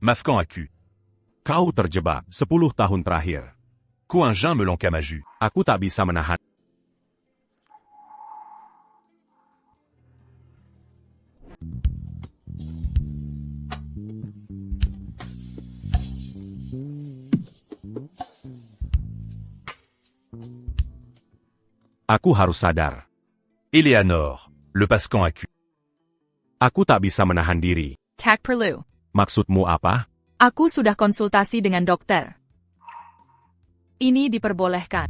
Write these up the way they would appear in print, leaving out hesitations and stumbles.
Mafkan aku. Kau terjebak 10 tahun terakhir. Ko un jean melon kamaju. Aku tak bisa menahan. Aku harus sadar. Eleanor, le pascan aku. Aku tak bisa menahan diri. Tak perlu. Maksudmu apa? Aku sudah konsultasi dengan dokter. Ini diperbolehkan.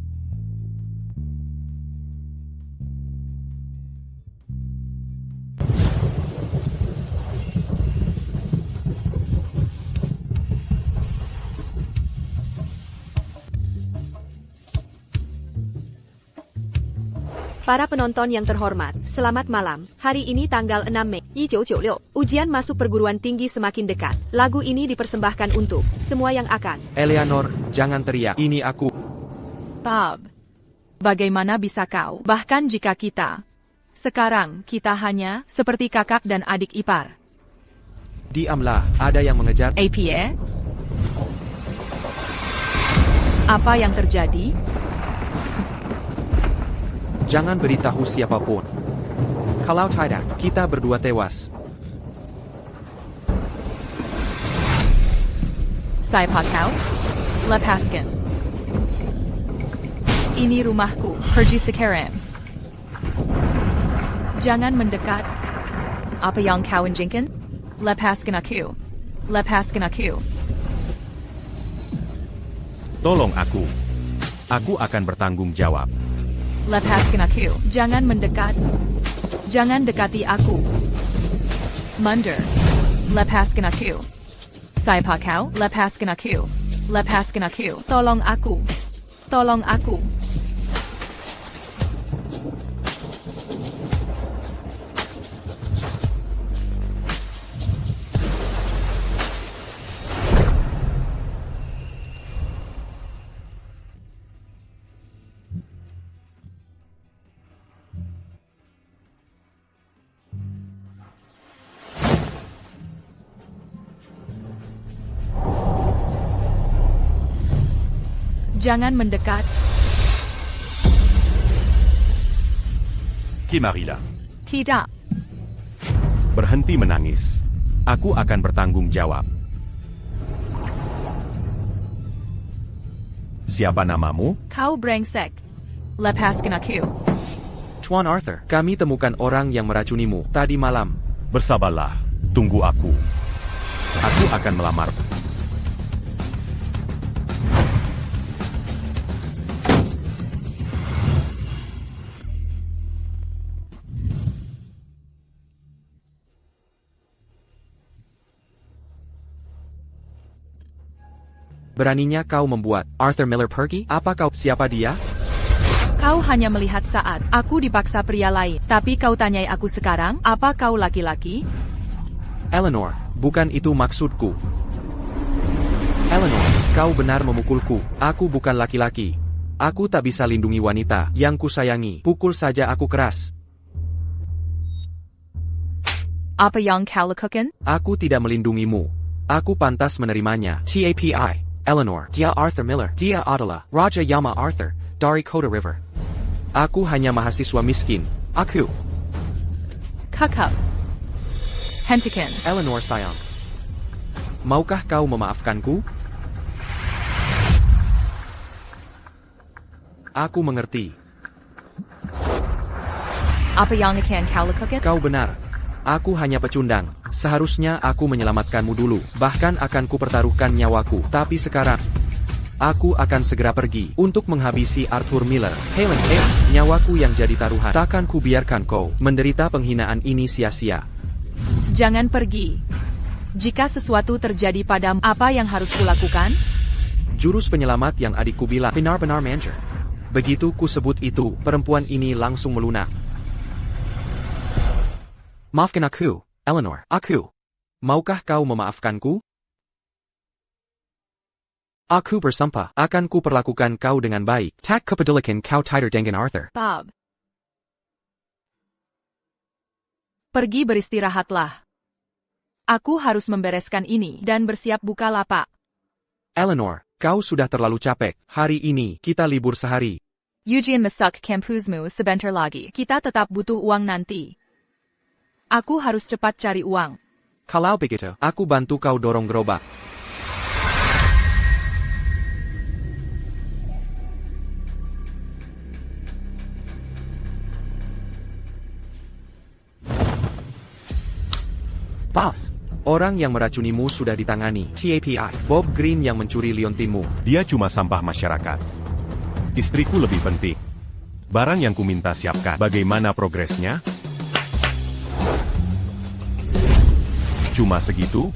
Para penonton yang terhormat, selamat malam. Hari ini tanggal 6 Mei 1996. Ujian masuk perguruan tinggi semakin dekat. Lagu ini dipersembahkan untuk semua yang akan. Eleanor, jangan teriak. Ini aku. Bob, bagaimana bisa kau? Bahkan jika kita sekarang kita hanya seperti kakak dan adik ipar. Diamlah, ada yang mengejar. APA? Apa yang terjadi? Jangan beritahu siapapun. Kalau tidak, kita berdua tewas. Siapa kau? Lepaskan. Ini rumahku. Pergi sekarang. Jangan mendekat. Apa yang kau inginkan? Lepaskan aku. Lepaskan aku. Tolong aku. Aku akan bertanggung jawab. Lepaskan aku. Jangan mendekat. Jangan dekati aku. Mundur. Lepaskan aku. Siapa kau? Lepaskan aku. Lepaskan aku. Tolong aku. Tolong aku. Jangan mendekat. Kemarila. Tidak. Berhenti menangis. Aku akan bertanggung jawab. Siapa namamu? Kau brengsek. Lepaskan aku. Tuan Arthur, kami temukan orang yang meracunimu tadi malam. Bersabarlah. Tunggu aku. Aku akan melamar. Beraninya kau membuat Arthur Miller pergi? Apa kau? Siapa dia? Kau hanya melihat saat aku dipaksa pria lain. Tapi kau tanyai aku sekarang, apa kau laki-laki? Eleanor, bukan itu maksudku. Eleanor, kau benar memukulku. Aku bukan laki-laki. Aku tak bisa lindungi wanita yang kusayangi. Pukul saja aku keras. Apa yang kau lakukan? Aku tidak melindungimu. Aku pantas menerimanya. TAPI. Eleanor, dia Arthur Miller. Dia adalah Raja Yama Arthur dari Kota River. Aku hanya mahasiswa miskin. Aku. Kakak. Hentikan. Eleanor sayang. Maukah kau memaafkanku? Aku mengerti. Apa yang akan kau lakukan? Kau benar. Aku hanya pecundang. Seharusnya aku menyelamatkanmu dulu. Bahkan akan kupertaruhkan nyawaku. Tapi sekarang, aku akan segera pergi untuk menghabisi Arthur Miller. Helen, nyawaku yang jadi taruhan. Takkan ku biarkan kau menderita penghinaan ini sia-sia. Jangan pergi. Jika sesuatu terjadi padamu, apa yang harus kulakukan? Jurus penyelamat yang adikku bilang benar-benar manjur. Begitu ku sebut itu, perempuan ini langsung melunak. Maafkan aku, Eleanor. Aku. Maukah kau memaafkanku? Aku bersumpah, akan ku perlakukan kau dengan baik. Tak kepedulikan kau tidak dengan Arthur. Bob. Pergi beristirahatlah. Aku harus membereskan ini dan bersiap buka lapak. Eleanor, kau sudah terlalu capek. Hari ini, kita libur sehari. Eugene masuk kampusmu sebentar lagi. Kita tetap butuh uang nanti. Aku harus cepat cari uang. Kalau begitu, aku bantu kau dorong gerobak. Boss, Orang yang meracunimu sudah ditangani. TAPI, Bob Green yang mencuri liontinmu. dia cuma sampah masyarakat. Istriku lebih penting. Barang yang kuminta siapkan. Bagaimana progresnya? Cuma segitu?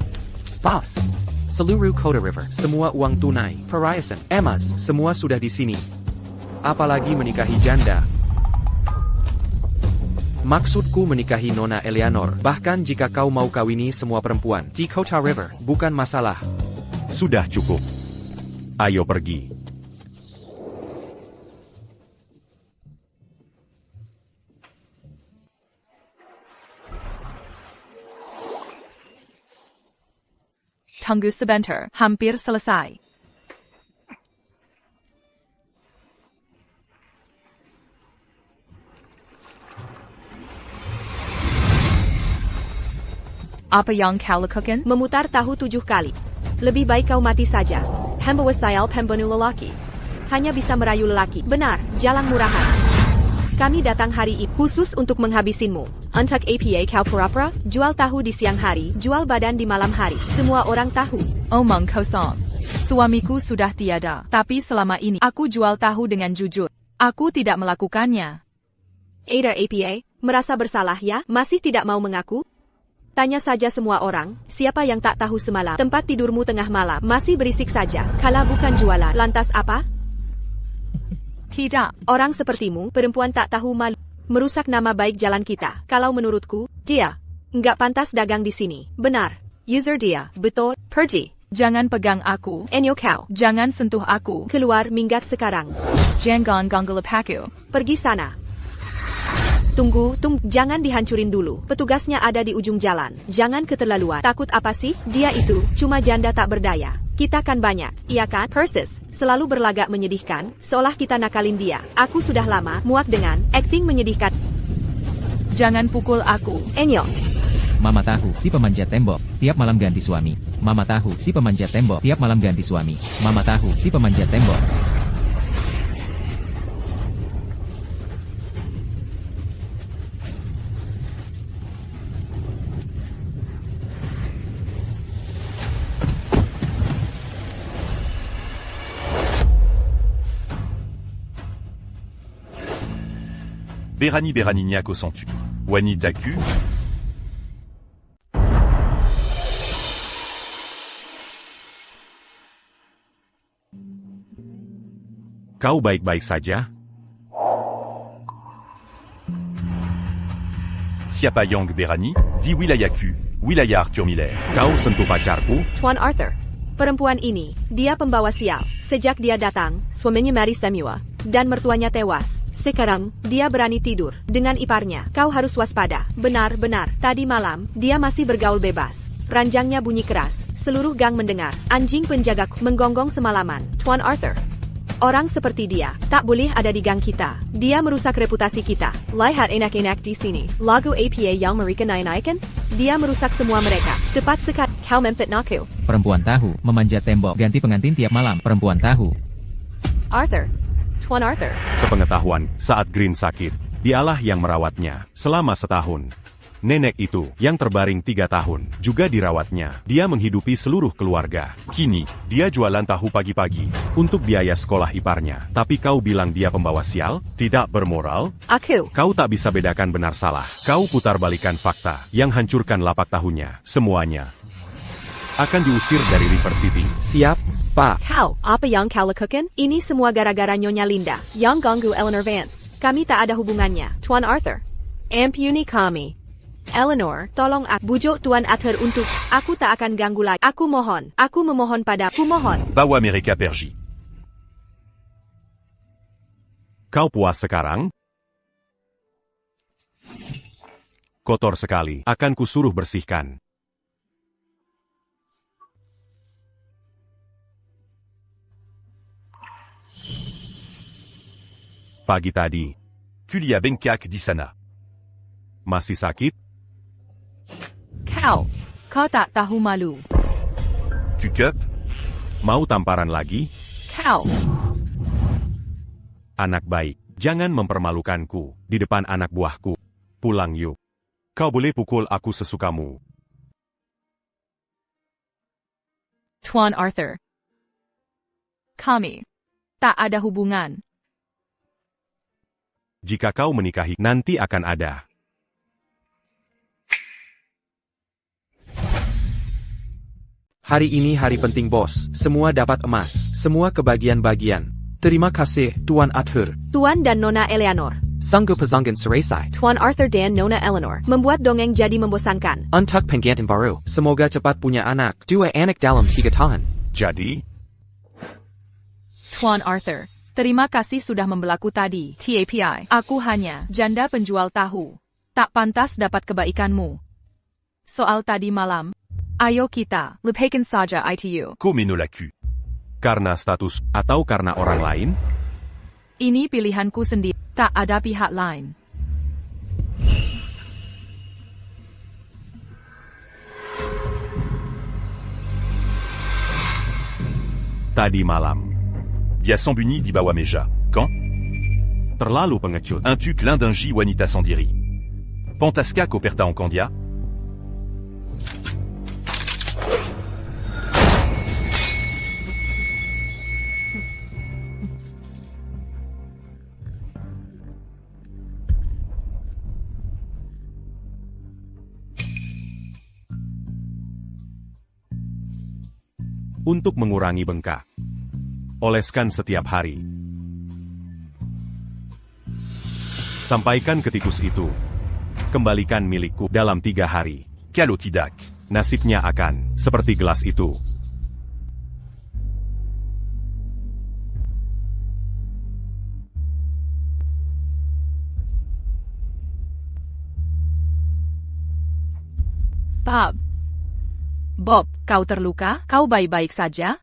Boss. Seluruh Kota River, semua uang tunai, perhiasan, emas, semua sudah di sini. Apalagi menikahi janda. Maksudku menikahi Nona Eleanor, bahkan jika kau mau kawini semua perempuan di Kota River, bukan masalah. Sudah cukup. Ayo pergi. Tunggu sebentar, hampir selesai. Apa yang kau lakukan? Memutar tahu 7 kali. Lebih baik kau mati saja. Pembawa sayal pembunuh lelaki. Hanya bisa merayu lelaki. Benar, jalan murahan. Kami datang hari ini khusus untuk menghabisinmu. Untuk APA kau pura-pura, jual tahu di siang hari, jual badan di malam hari. Semua orang tahu. Omong kosong. Suamiku sudah tiada, tapi selama ini aku jual tahu dengan jujur. Aku tidak melakukannya. Ada APA, merasa bersalah ya, masih tidak mau mengaku? Tanya saja semua orang, siapa yang tak tahu semalam tempat tidurmu tengah malam masih berisik saja, kalau bukan jualan. Lantas apa? Tidak. Orang sepertimu, perempuan tak tahu malu, merusak nama baik jalan kita. Kalau menurutku, dia nggak pantas dagang di sini. Benar. User dia, betul, pergi. Jangan pegang aku. Enyo kau. Jangan sentuh aku. Keluar minggat sekarang. Jangan ganggu aku. Pergi sana. Tunggu, jangan dihancurin dulu. Petugasnya ada di ujung jalan. Jangan keterlaluan. Takut apa sih? Dia itu cuma janda tak berdaya. Kita kan banyak, iya kan? Persis, selalu berlagak menyedihkan, seolah kita nakalin dia. Aku sudah lama muak dengan acting menyedihkan. Jangan pukul aku. Enyo. Mama tahu si pemanjat tembok, tiap malam ganti suami. Mama tahu si pemanjat tembok, tiap malam ganti suami. Mama tahu si pemanjat tembok. Berani Beranignac sont tu. Wani Daku. Kau baik-baik saja? Siapa Yang Berani, di Wilayaku, Wilaya Arthur Miller. Kau sentuh pacarku? Tuan Arthur. Perempuan ini, dia pembawa sial. Sejak dia datang, suaminya Mary Samuel, dan mertuanya tewas. Sekarang, dia berani tidur dengan iparnya. Kau harus waspada. Benar-benar, tadi malam, dia masih bergaul bebas. Ranjangnya bunyi keras. Seluruh gang mendengar. Anjing penjaga menggonggong semalaman. Tuan Arthur. Orang seperti dia, tak boleh ada di gang kita. Dia merusak reputasi kita. Lihat enak-enak di sini. Lagu APA yang mereka naik-naikan, dia merusak semua mereka. Tepat sekali, kau memfitnahku. Perempuan tahu, memanjat tembok, ganti pengantin tiap malam. Perempuan tahu. Arthur. Tuan Arthur. Sepengetahuan, saat Green sakit, dialah yang merawatnya selama setahun. Nenek itu, yang terbaring 3 tahun, juga dirawatnya. Dia menghidupi seluruh keluarga. Kini, dia jualan tahu pagi-pagi untuk biaya sekolah iparnya. Tapi kau bilang dia pembawa sial? Tidak bermoral? Aku. Kau tak bisa bedakan benar salah. Kau putar balikan fakta yang hancurkan lapak tahunya. Semuanya akan diusir dari River City. Siap, Pak. Kau, apa yang kau lakukan? Ini semua gara-gara Nyonya Linda, yang ganggu Eleanor Vance. Kami tak ada hubungannya, Tuan Arthur. Ampuni kami. Eleanor, tolong bujuk Tuan Arthur untuk, aku tak akan ganggu lagi. Aku memohon padaku, mohon. Bawa Mereka Pergi. Kau puas sekarang? Kotor sekali, akan kusuruh bersihkan. Pagi tadi. Kulia Bengkak di sana. Masih sakit? Kau tak tahu malu. Kukup. Mau tamparan lagi? Kau. Anak baik, jangan mempermalukanku di depan anak buahku. Pulang yuk. Kau boleh pukul aku sesukamu. Tuan Arthur. Kami. Tak ada hubungan. Jika kau menikahi, nanti akan ada. Hari ini hari penting bos, semua dapat emas, semua kebagian-bagian. Terima kasih, Tuan Arthur. Tuan dan Nona Eleanor. Sanggup Pazangan Seresai. Tuan Arthur dan Nona Eleanor membuat dongeng jadi membosankan. Untuk penggantin baru, semoga cepat punya anak. 2 anak dalam 3 tahun. Jadi, Tuan Arthur. Terima kasih sudah membelaku tadi. TAPI. Aku hanya janda penjual tahu. Tak pantas dapat kebaikanmu. Soal tadi malam. Ayo kita lupakan saja itu. Comme Nolaku. karena status atau karena orang lain? Ini pilihanku sendiri. Tak ada pihak lain. Tadi malam. Dia Sambuni di bawah meja. Quand? Terlalu pengecut. Un tuc l'un d'un J Wanita Sandiri. Pantasca Coperta en Candia? Untuk mengurangi bengkak. Oleskan setiap hari. Sampaikan ke tikus itu. Kembalikan milikku dalam 3 hari. Calotidac. Nasibnya akan seperti gelas itu. Bob, kau terluka? Kau baik-baik saja?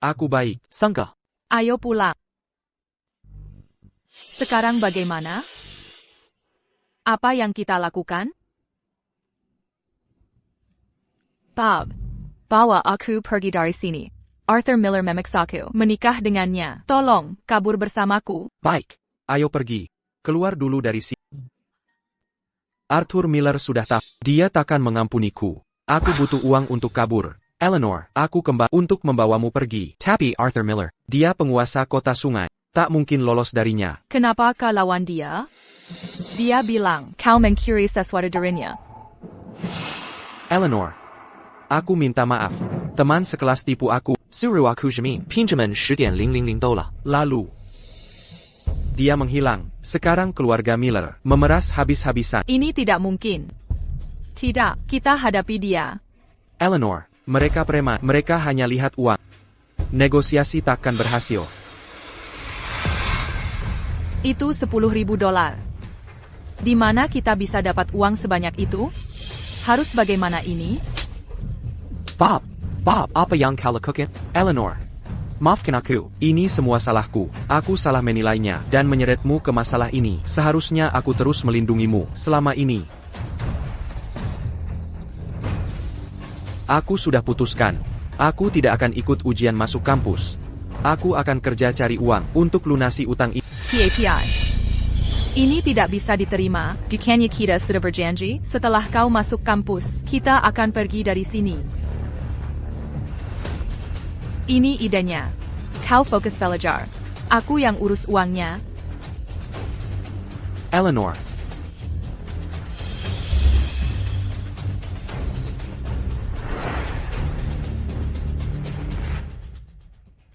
Aku baik, Sangka. Ayo pulang. Sekarang bagaimana? Apa yang kita lakukan? Bob, bawa aku pergi dari sini. Arthur Miller memaksaku menikah dengannya. Tolong, kabur bersamaku. Baik, ayo pergi. Keluar dulu dari sini. Arthur Miller sudah tahu. Dia takkan mengampuniku. Aku butuh uang untuk kabur. Eleanor, aku kembali untuk membawamu pergi. Tapi Arthur Miller, dia penguasa kota sungai. Tak mungkin lolos darinya. Kenapa kau lawan dia? Dia bilang, kau mencuri sesuatu darinya. Eleanor, aku minta maaf. Teman sekelas tipu aku. Suruh aku jamin. Pinjaman 10.000 dolar. Lalu, dia menghilang. Sekarang keluarga Miller memeras habis-habisan. Ini tidak mungkin. Tidak, kita hadapi dia. Eleanor, mereka preman. Mereka hanya lihat uang. Negosiasi takkan berhasil. Itu 10.000 dolar. Di mana kita bisa dapat uang sebanyak itu? Harus bagaimana ini? Bob, apa yang kau lakukan? Eleanor, maafkan aku. Ini semua salahku. Aku salah menilainya dan menyeretmu ke masalah ini. Seharusnya aku terus melindungimu selama ini. Aku sudah putuskan. Aku tidak akan ikut ujian masuk kampus. Aku akan kerja cari uang untuk lunasi utang ini. TAPI. Ini tidak bisa diterima. Bukannya kita sudah berjanji, setelah kau masuk kampus, kita akan pergi dari sini. Ini idenya. Kau fokus belajar. Aku yang urus uangnya. Eleanor.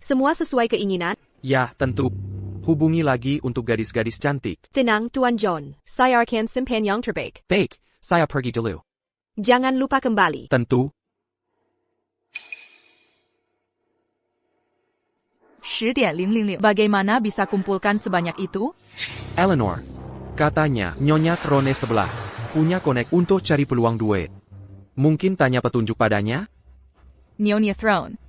Semua sesuai keinginan? Ya, tentu. Hubungi lagi untuk gadis-gadis cantik. Tenang, Tuan John. Saya akan simpan yang terbaik. Baik, saya pergi dulu. Jangan lupa kembali. Tentu. 10.000. Bagaimana bisa kumpulkan sebanyak itu? Eleanor. Katanya, Nyonya Trone sebelah. Punya konek untuk cari peluang duit. Mungkin tanya petunjuk padanya? Nyonya Throne.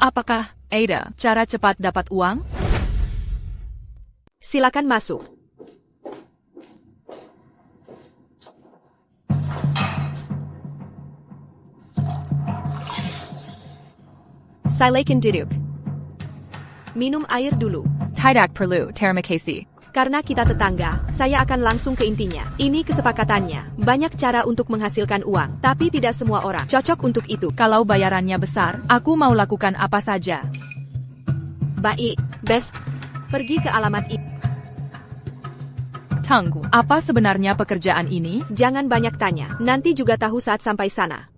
Apakah Ada, cara cepat dapat uang? Silakan masuk. Silakan duduk. Minum air dulu. Tidak perlu, terima kasih. Karena kita tetangga, saya akan langsung ke intinya. Ini kesepakatannya. Banyak cara untuk menghasilkan uang, tapi tidak semua orang cocok untuk itu. Kalau bayarannya besar, aku mau lakukan apa saja. Baik, Bes. Pergi ke alamat ini. Tunggu, apa sebenarnya pekerjaan ini? Jangan banyak tanya. Nanti juga tahu saat sampai sana.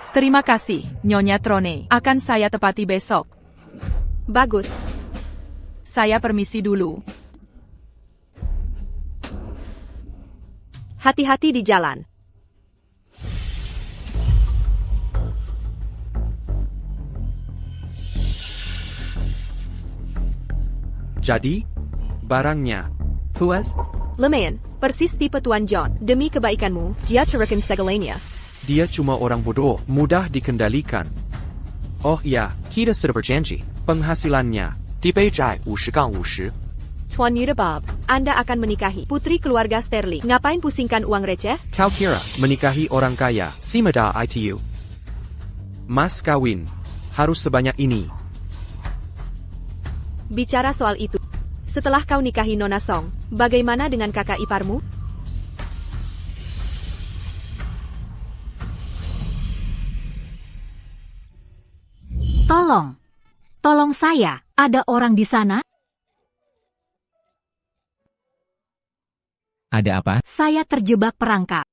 Terima kasih, Nyonya Trone. Akan saya tepati besok. Bagus. Saya permisi dulu. Hati-hati di jalan. Jadi, barangnya. Puas? Lumayan, persis tipe Tuan John. Demi kebaikanmu, dia cerahkan segalanya. Dia cuma orang bodoh, mudah dikendalikan. Oh ya, kita sudah berjanji. Penghasilannya, dibejai 50-50. Tuan Yuda Bob, Anda akan menikahi putri keluarga Sterling. Ngapain pusingkan uang receh? Kau kira menikahi orang kaya, si meda ITU. Mas kawin, harus sebanyak ini. Bicara soal itu, setelah kau nikahi Nona Song, bagaimana dengan kakak iparmu? Tolong saya, ada orang di sana? Ada apa? Saya terjebak perangkap.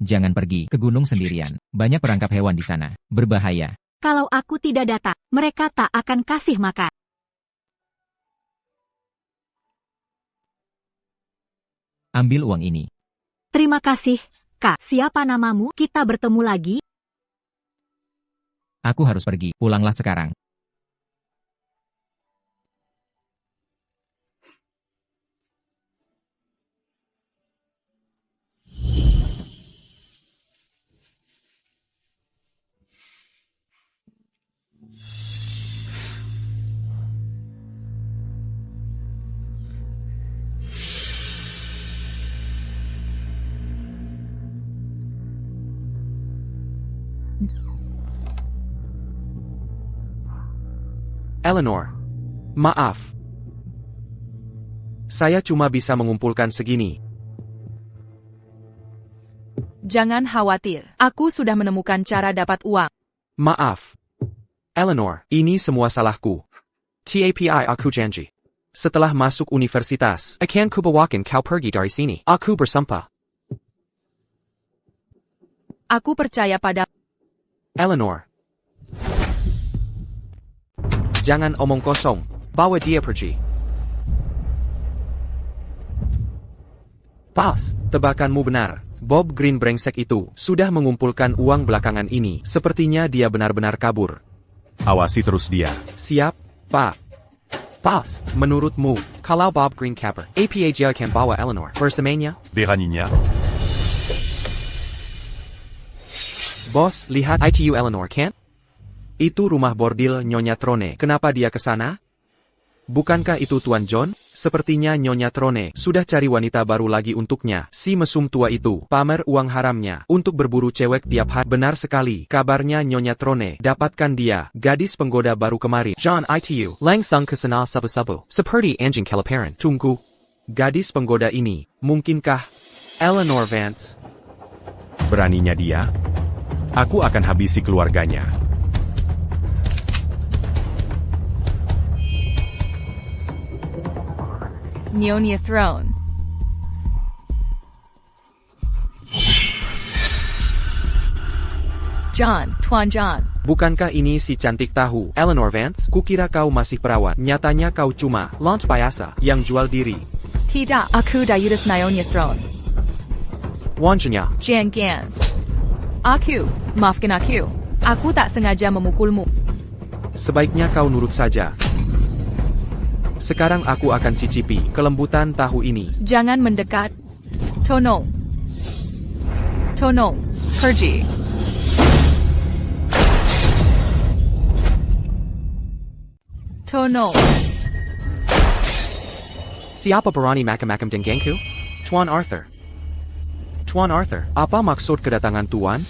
Jangan pergi ke gunung sendirian. Banyak perangkap hewan di sana. Berbahaya. Kalau aku tidak datang, mereka tak akan kasih makan. Ambil uang ini. Terima kasih, Kak. Siapa namamu? Kita bertemu lagi. Aku harus pergi. Pulanglah sekarang. Eleanor, maaf. Saya cuma bisa mengumpulkan segini. Jangan khawatir, aku sudah menemukan cara dapat uang. Maaf. Eleanor, ini semua salahku. TAPI aku janji. Setelah masuk universitas, akan kubawakan kau pergi dari sini. Aku bersumpah. Aku percaya pada... Eleanor. Jangan omong kosong. Bawa dia pergi. Pas, tebakanmu benar. Bob Green brengsek itu sudah mengumpulkan uang belakangan ini. Sepertinya dia benar-benar kabur. Awasi terus dia. Siap, Pak. Pas, menurutmu, kalau Bob Green kabur, APA dia akan bawa Eleanor bersamanya? Beraninya. Bos, lihat ITU Eleanor kan? Itu rumah bordil Nyonya Trone. Kenapa dia ke sana? Bukankah itu Tuan John? Sepertinya Nyonya Trone sudah cari wanita baru lagi untuknya. Si mesum tua itu pamer uang haramnya untuk berburu cewek tiap hari. Benar sekali. Kabarnya Nyonya Trone dapatkan dia, gadis penggoda baru kemarin. John ITU langsung kesana sabu-sabu. Seperti anjing kelaparan. Tunggu. Gadis penggoda ini, mungkinkah Eleanor Vance? Beraninya dia? Aku akan habisi keluarganya. Nyonya Throne. John, Tuan John. Bukankah ini si cantik tahu, Eleanor Vance? Kukira kau masih perawat. Nyatanya kau cuma launch biasa yang jual diri. Tidak, aku Dayudas Nyonya Throne. Wanjanya. Jangan. Aku, maafkan aku. Aku tak sengaja memukulmu. Sebaiknya kau nurut saja. Sekarang aku akan cicipi kelembutan tahu ini. Jangan mendekat. Tolong. Tolong. Pergi. Tolong. Siapa berani macam-macam denganku? Tuan Arthur. Tuan Arthur, apa maksud kedatangan Tuan?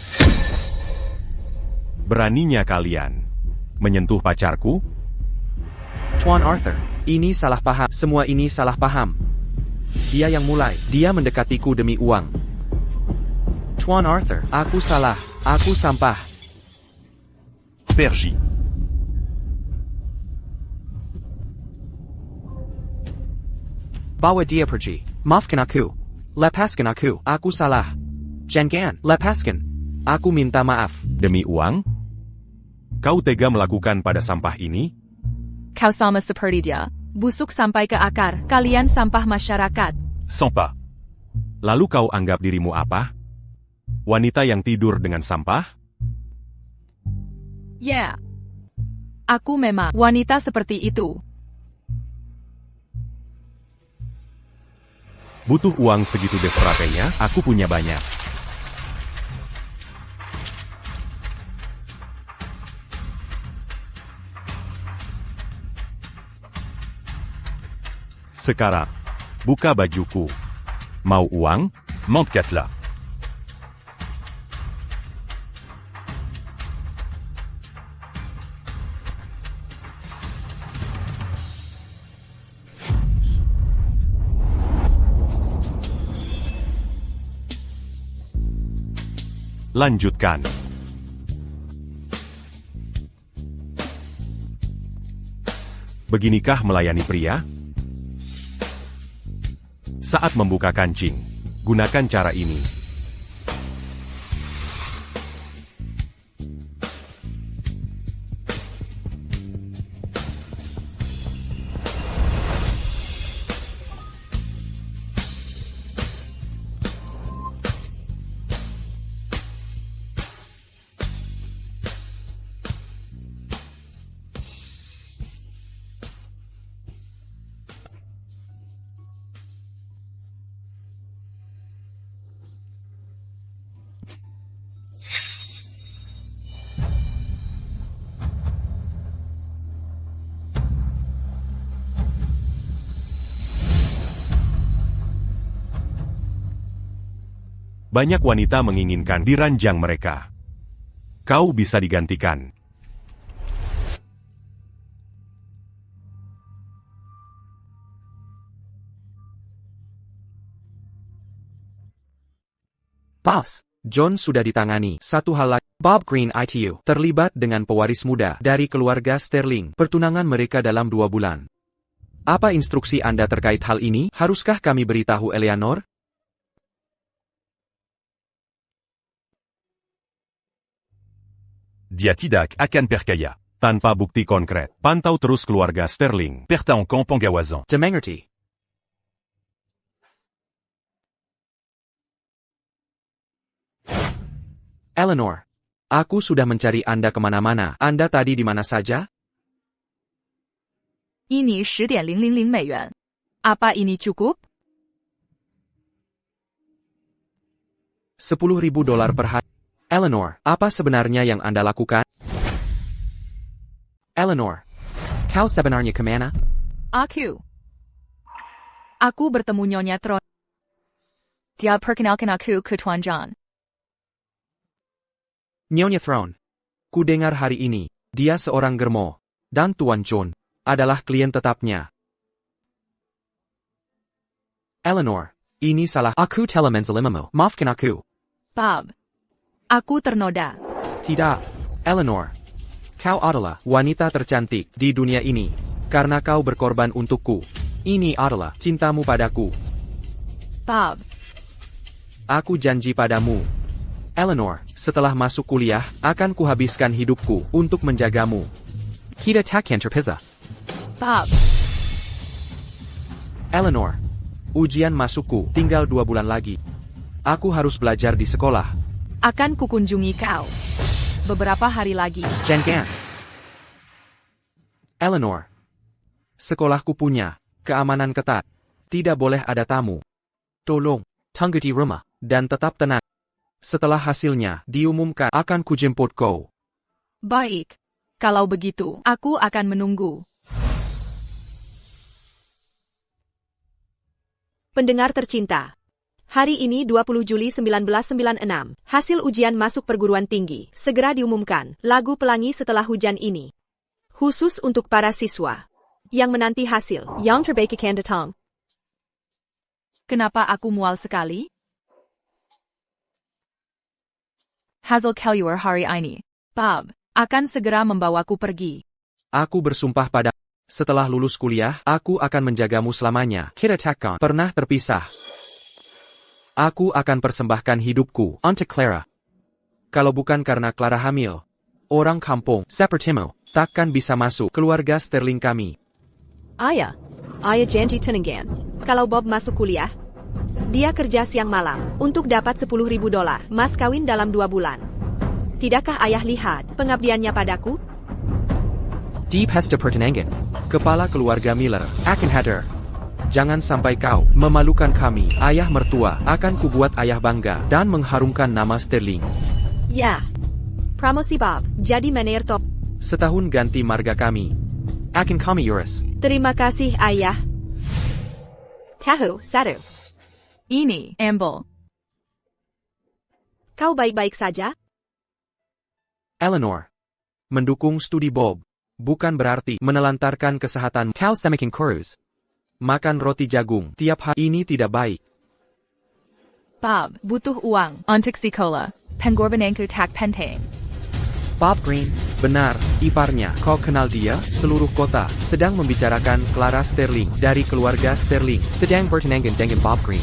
Beraninya kalian menyentuh pacarku? Tuan Arthur, ini salah paham. Semua ini salah paham. Dia yang mulai. Dia mendekatiku demi uang. Tuan Arthur, aku salah. Aku sampah. Pergi. Bawa dia pergi. Maafkan aku. Lepaskan aku. Aku salah. Jangan. Lepaskan. Aku minta maaf. Demi uang? Kau tega melakukan pada sampah ini? Kau sama seperti dia. Busuk sampai ke akar. Kalian sampah masyarakat. Sampah. Lalu kau anggap dirimu apa? Wanita yang tidur dengan sampah? Yeah. Aku memang wanita seperti itu. Butuh uang segitu desperatenya, aku punya banyak. Sekarang, buka bajuku. Mau uang? Monte Katla. Lanjutkan. Beginikah melayani pria? Saat membuka kancing, gunakan cara ini. Banyak wanita menginginkan diranjang mereka. Kau bisa digantikan. Boss, John sudah ditangani. Satu hal lagi, Bob Green ITU terlibat dengan pewaris muda dari keluarga Sterling. Pertunangan mereka dalam 2 bulan. Apa instruksi Anda terkait hal ini? Haruskah kami beritahu Eleanor? Dia tidak akan percaya. Tanpa bukti konkret, pantau terus keluarga Sterling. Perta en camp Pengawazan. Dimengerti. Eleanor, aku sudah mencari Anda kemana-mana. Anda tadi di mana saja? Ini 10.000 美元. Apa ini cukup? $10.000 per hari. Eleanor, apa sebenarnya yang Anda lakukan? Eleanor, kau sebenarnya kemana? Aku bertemu Nyonya Tron. Dia perkenalkan aku ke Tuan John. Nyonya Throne. Ku dengar hari ini, dia seorang germo. Dan Tuan John adalah klien tetapnya. Eleanor, ini salah aku telah menzalimimu. Maafkan aku. Bob. Aku ternoda. Tidak, Eleanor. Kau adalah wanita tercantik di dunia ini. Karena kau berkorban untukku. Ini adalah cintamu padaku. Bob. Aku janji padamu. Eleanor, setelah masuk kuliah, akan kuhabiskan hidupku untuk menjagamu. Kita takkan terpisah. Bob. Eleanor, ujian masukku tinggal 2 bulan lagi. Aku harus belajar di sekolah. Akan kukunjungi kau. beberapa hari lagi. Jangan. Eleanor. Sekolahku punya keamanan ketat. Tidak boleh ada tamu. Tolong, tunggu di rumah, dan tetap tenang. Setelah hasilnya diumumkan, akan kujemput kau. Baik. Kalau begitu, aku akan menunggu. Pendengar tercinta. Hari ini 20 Juli 1996, hasil ujian masuk perguruan tinggi segera diumumkan, lagu pelangi setelah hujan ini. Khusus untuk para siswa yang menanti hasil yang terbaik akan datang. Kenapa aku mual sekali? Hasil keluar hari ini. Bob akan segera membawaku pergi. Aku bersumpah pada setelah lulus kuliah, aku akan menjagamu selamanya. Kita takkan pernah terpisah. Aku akan persembahkan hidupku untuk Clara. Kalau bukan karena Clara hamil, orang kampung sepertimu takkan bisa masuk keluarga Sterling kami. Ayah janji tenangkan. Kalau Bob masuk kuliah, dia kerja siang malam untuk dapat $10.000 mas kawin dalam 2 bulan. Tidakkah ayah lihat pengabdiannya padaku? Deep Hesta Pertenangan, kepala keluarga Miller, akan hadir. Jangan sampai kau memalukan kami, ayah mertua. Akan kubuat ayah bangga dan mengharumkan nama Sterling. Ya. Promosi Bob, jadi manajer top. Setahun ganti marga kami. Akan kami urus. Terima kasih ayah. Tahu, satu. Ini, Amble. Kau baik-baik saja? Eleanor. Mendukung studi Bob bukan berarti menelantarkan kesehatan. Kau semakin kurus. Makan roti jagung tiap hari ini tidak baik. Bob butuh uang untuk sekolah. Pengorbananku tak penting. Bob Green, benar, iparnya. Kau kenal dia? Seluruh kota sedang membicarakan Clara Sterling dari keluarga Sterling. Sedang bertenangan dengan Bob Green.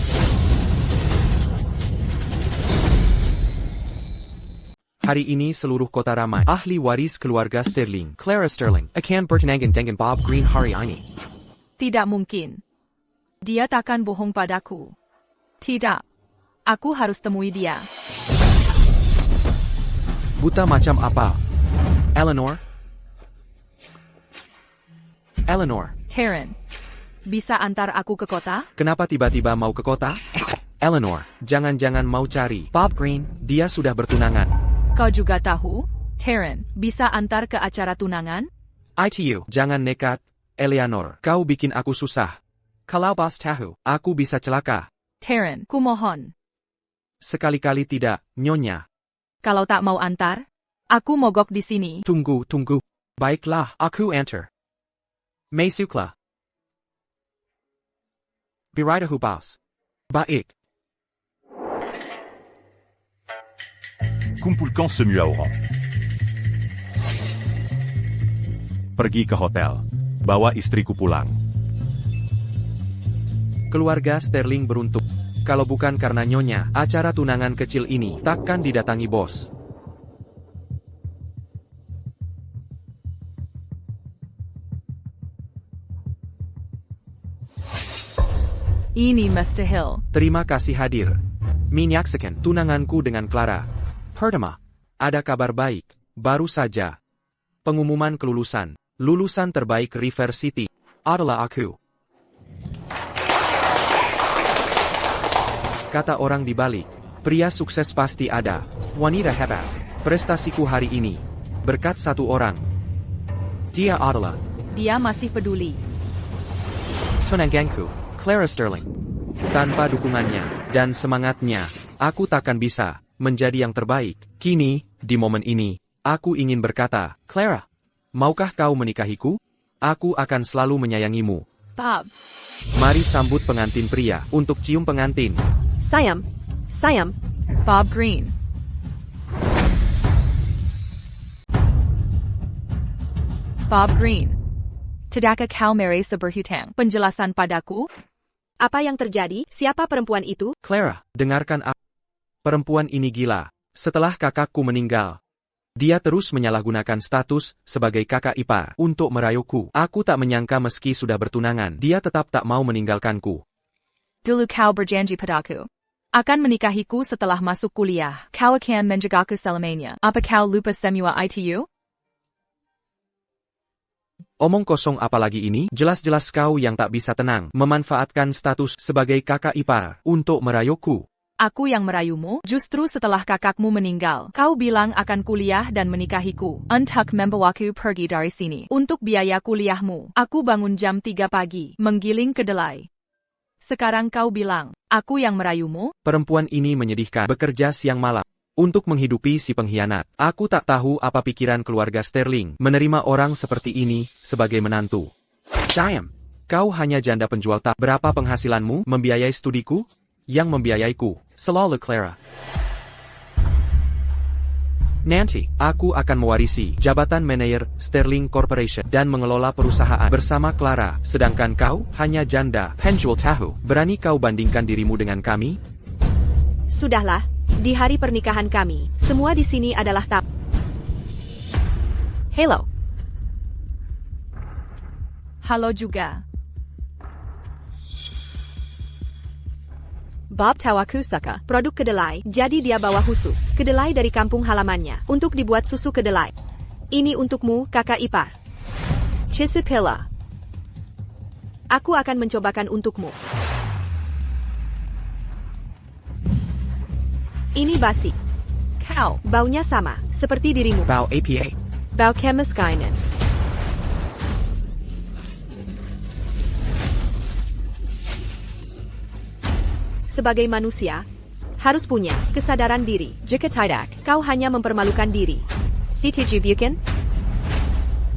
Hari ini seluruh kota ramai. Ahli waris keluarga Sterling, Clara Sterling, akan bertenangan dengan Bob Green hari ini. Tidak mungkin. Dia takkan bohong padaku. Tidak. Aku harus temui dia. Buta macam apa? Eleanor? Eleanor, Taryn. Bisa antar aku ke kota? kenapa tiba-tiba mau ke kota? Eleanor, jangan-jangan mau cari Bob Green, dia sudah bertunangan. Kau juga tahu? Taryn, bisa antar ke acara tunangan? ITU, jangan nekat. Eleanor, kau bikin aku susah. Kalau bos tahu, aku bisa celaka. Taryn, kumohon. Sekali-kali tidak, Nyonya. Kalau tak mau antar, aku mogok di sini. Tunggu. Baiklah, aku antar. Masuklah. Biradahu bos. Baik. Kumpulkan semua orang. Pergi ke hotel. Bawa istriku pulang. Keluarga Sterling beruntung. Kalau bukan karena Nyonya, acara tunangan kecil ini takkan didatangi bos. Ini Mr. Hill. Terima kasih hadir. Menyaksikan tunanganku dengan Clara. Pertama, ada kabar baik. Baru saja. Pengumuman kelulusan. Lulusan terbaik River City adalah aku. Kata orang di balik, pria sukses pasti ada. Wanita hebat. Prestasiku hari ini berkat satu orang. Dia adalah Dia masih peduli. tunanganku, Clara Sterling. Tanpa dukungannya dan semangatnya, aku takkan bisa menjadi yang terbaik. Kini, di momen ini, aku ingin berkata, Clara, maukah kau menikahiku? Aku akan selalu menyayangimu. Bob. Mari sambut pengantin pria untuk cium pengantin. Sayang. Bob Green. Bob Green. Tidakkah kau marry seberhutang penjelasan padaku? Apa yang terjadi? Siapa perempuan itu? Clara, dengarkan aku. Perempuan ini gila. Setelah kakakku meninggal, dia terus menyalahgunakan status sebagai kakak ipar untuk merayuku. Aku tak menyangka meski sudah bertunangan, dia tetap tak mau meninggalkanku. Dulu kau berjanji padaku. akan menikahiku setelah masuk kuliah. Kau akan menjagaku selamanya. Apa kau lupa semua itu? Omong kosong apalagi ini, jelas-jelas kau yang tak bisa tenang, memanfaatkan status sebagai kakak ipar untuk merayuku. Aku yang merayumu, justru setelah kakakmu meninggal. Kau bilang akan kuliah dan menikahiku. Untuk membawaku pergi dari sini. Untuk biaya kuliahmu, aku bangun jam 3 pagi, menggiling kedelai. Sekarang kau bilang, aku yang merayumu? Perempuan ini menyedihkan, bekerja siang malam untuk menghidupi si pengkhianat. Aku tak tahu apa pikiran keluarga Sterling menerima orang seperti ini sebagai menantu. Damn, kau hanya janda penjual tak. Berapa penghasilanmu membiayai studiku? Yang membiayaiku selalu Clara. Nanti, aku akan mewarisi jabatan manajer Sterling Corporation dan mengelola perusahaan bersama Clara, sedangkan kau hanya janda penjual tahu. Berani kau bandingkan dirimu dengan kami? Sudahlah, di hari pernikahan kami, semua di sini adalah tap. Hello. Halo juga. Bob tahu aku suka produk kedelai, jadi dia bawa khusus kedelai dari kampung halamannya untuk dibuat susu kedelai. Ini untukmu, kakak ipar. Cisipilla. Aku akan mencobakan untukmu. Ini basi. Kau. Baunya sama, seperti dirimu. Bau APA. Bau Kemiskainen. Sebagai manusia, harus punya kesadaran diri. Jika tidak, kau hanya mempermalukan diri. Setuju bukan?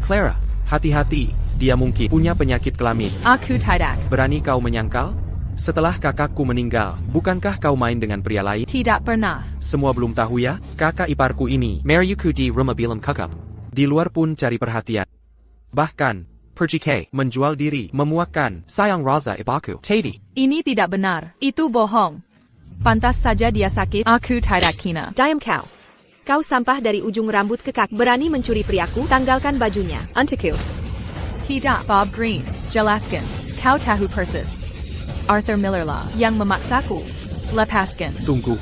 Clara, hati-hati, dia mungkin punya penyakit kelamin. Aku tidak. Berani kau menyangkal? Setelah kakakku meninggal, bukankah kau main dengan pria lain? Tidak pernah. Semua belum tahu ya, kakak iparku ini, Mariuku di rumah bilam kakak. Di luar pun cari perhatian. Bahkan, pergi ke, menjual diri, memuakkan, sayang Raza ibaku, Teddy. Ini tidak benar, itu bohong. Pantas saja dia sakit, aku tidak kina. Diam kau. Kau sampah dari ujung rambut ke kaki. Berani mencuri priaku, tanggalkan bajunya. Untukku. Tidak, Bob Green, jelaskan. Kau tahu persis. Arthur Miller lah yang memaksaku. Lepaskan. Tunggu.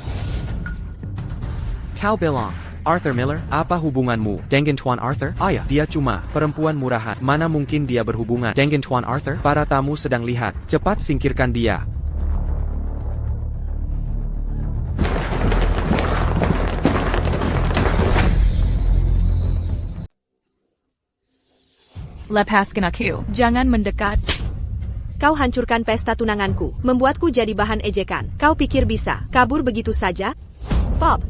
Kau bilang, Arthur Miller, apa hubunganmu dengan Tuan Arthur? Ayah, dia cuma perempuan murahan. Mana mungkin dia berhubungan dengan Tuan Arthur? Para tamu sedang lihat. Cepat singkirkan dia. Lepaskan aku. Jangan mendekat. Kau hancurkan pesta tunanganku, membuatku jadi bahan ejekan. Kau pikir bisa kabur begitu saja? Bob.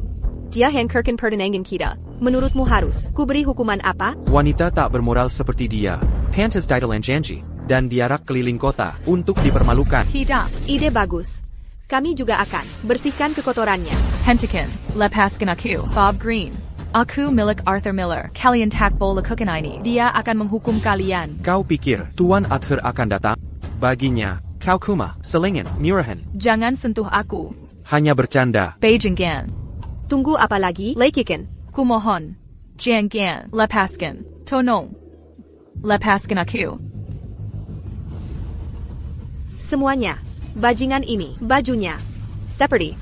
Dia hancurkan pertunangan kita. Menurutmu harus kuberi hukuman apa? Wanita tak bermoral seperti dia, pantas ditelan janji, dan diarak keliling kota untuk dipermalukan. Tidak. Ide bagus. Kami juga akan bersihkan kekotorannya. Hentikan. Lepaskan aku. Bob Green. Aku milik Arthur Miller. Kalian tak boleh lakukan ini. Dia akan menghukum kalian. Kau pikir Tuan Arthur akan datang? Baginya, kau kuma, selingan, murahan. Jangan sentuh aku. Hanya bercanda. Beijinggan. Tunggu apa lagi? Lekikan. Kumohon. Jangan. Lepaskan. Tolong. Lepaskan aku. Semuanya. Bajingan ini. Bajunya. Seperti.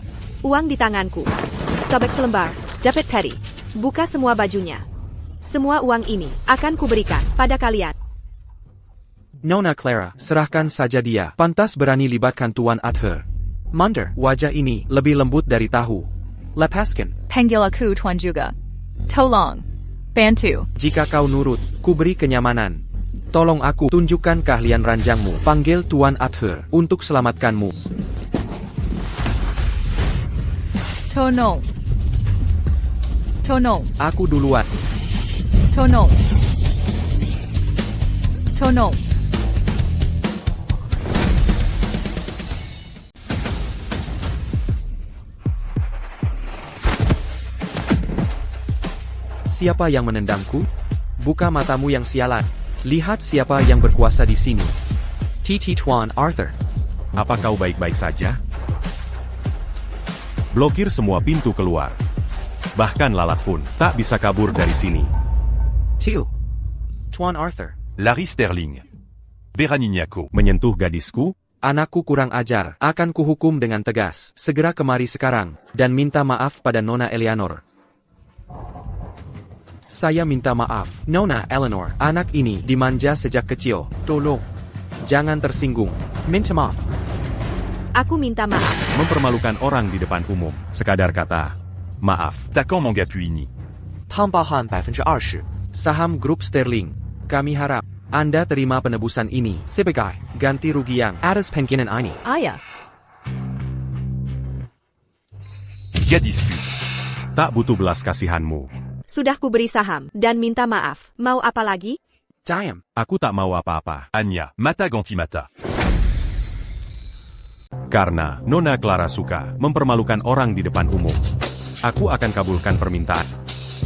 Uang di tanganku. Sobek selembar. Dapat petty. Buka semua bajunya. Semua uang ini akan kuberikan pada kalian. Nona Clara, serahkan saja dia. Pantas berani libatkan Tuan Arthur. Mander, wajah ini lebih lembut dari tahu. Lepaskan. Panggil aku Tuan juga. Tolong. Bantu. Jika kau nurut, kuberi kenyamanan. Tolong aku tunjukkan keahlian ranjangmu. Panggil Tuan Arthur untuk selamatkanmu. Tolong. Tolong. Aku duluan. Tolong. Tolong. Siapa yang menendangku? Buka matamu yang sialan. Lihat siapa yang berkuasa di sini. TT Tuan Arthur. Apa kau baik-baik saja? Blokir semua pintu keluar. Bahkan lalat pun tak bisa kabur dari sini. Tuan Arthur. Larry Sterling. Berani Niako. Menyentuh gadisku? Anakku kurang ajar, akan kuhukum dengan tegas. Segera kemari sekarang, dan minta maaf pada Nona Eleanor. Saya minta maaf, Nona Eleanor. Anak ini dimanja sejak kecil. Tolong, jangan tersinggung. Minta maaf. Aku minta maaf. Mempermalukan orang di depan umum. Sekadar kata, maaf. T'as quand manga Puini? 汤包汉20%。 Saham grup Sterling. Kami harap Anda terima penebusan ini sebagai ganti rugi yang Atas penginan ini. Ayah. Gadiscu. Tak butuh belas kasihanmu. Sudah kuberi saham, dan minta maaf. Mau apa lagi? Diam. Aku tak mau apa-apa. Anya. Mata ganti-mata. Karena Nona Clara suka mempermalukan orang di depan umum. Aku akan kabulkan permintaan.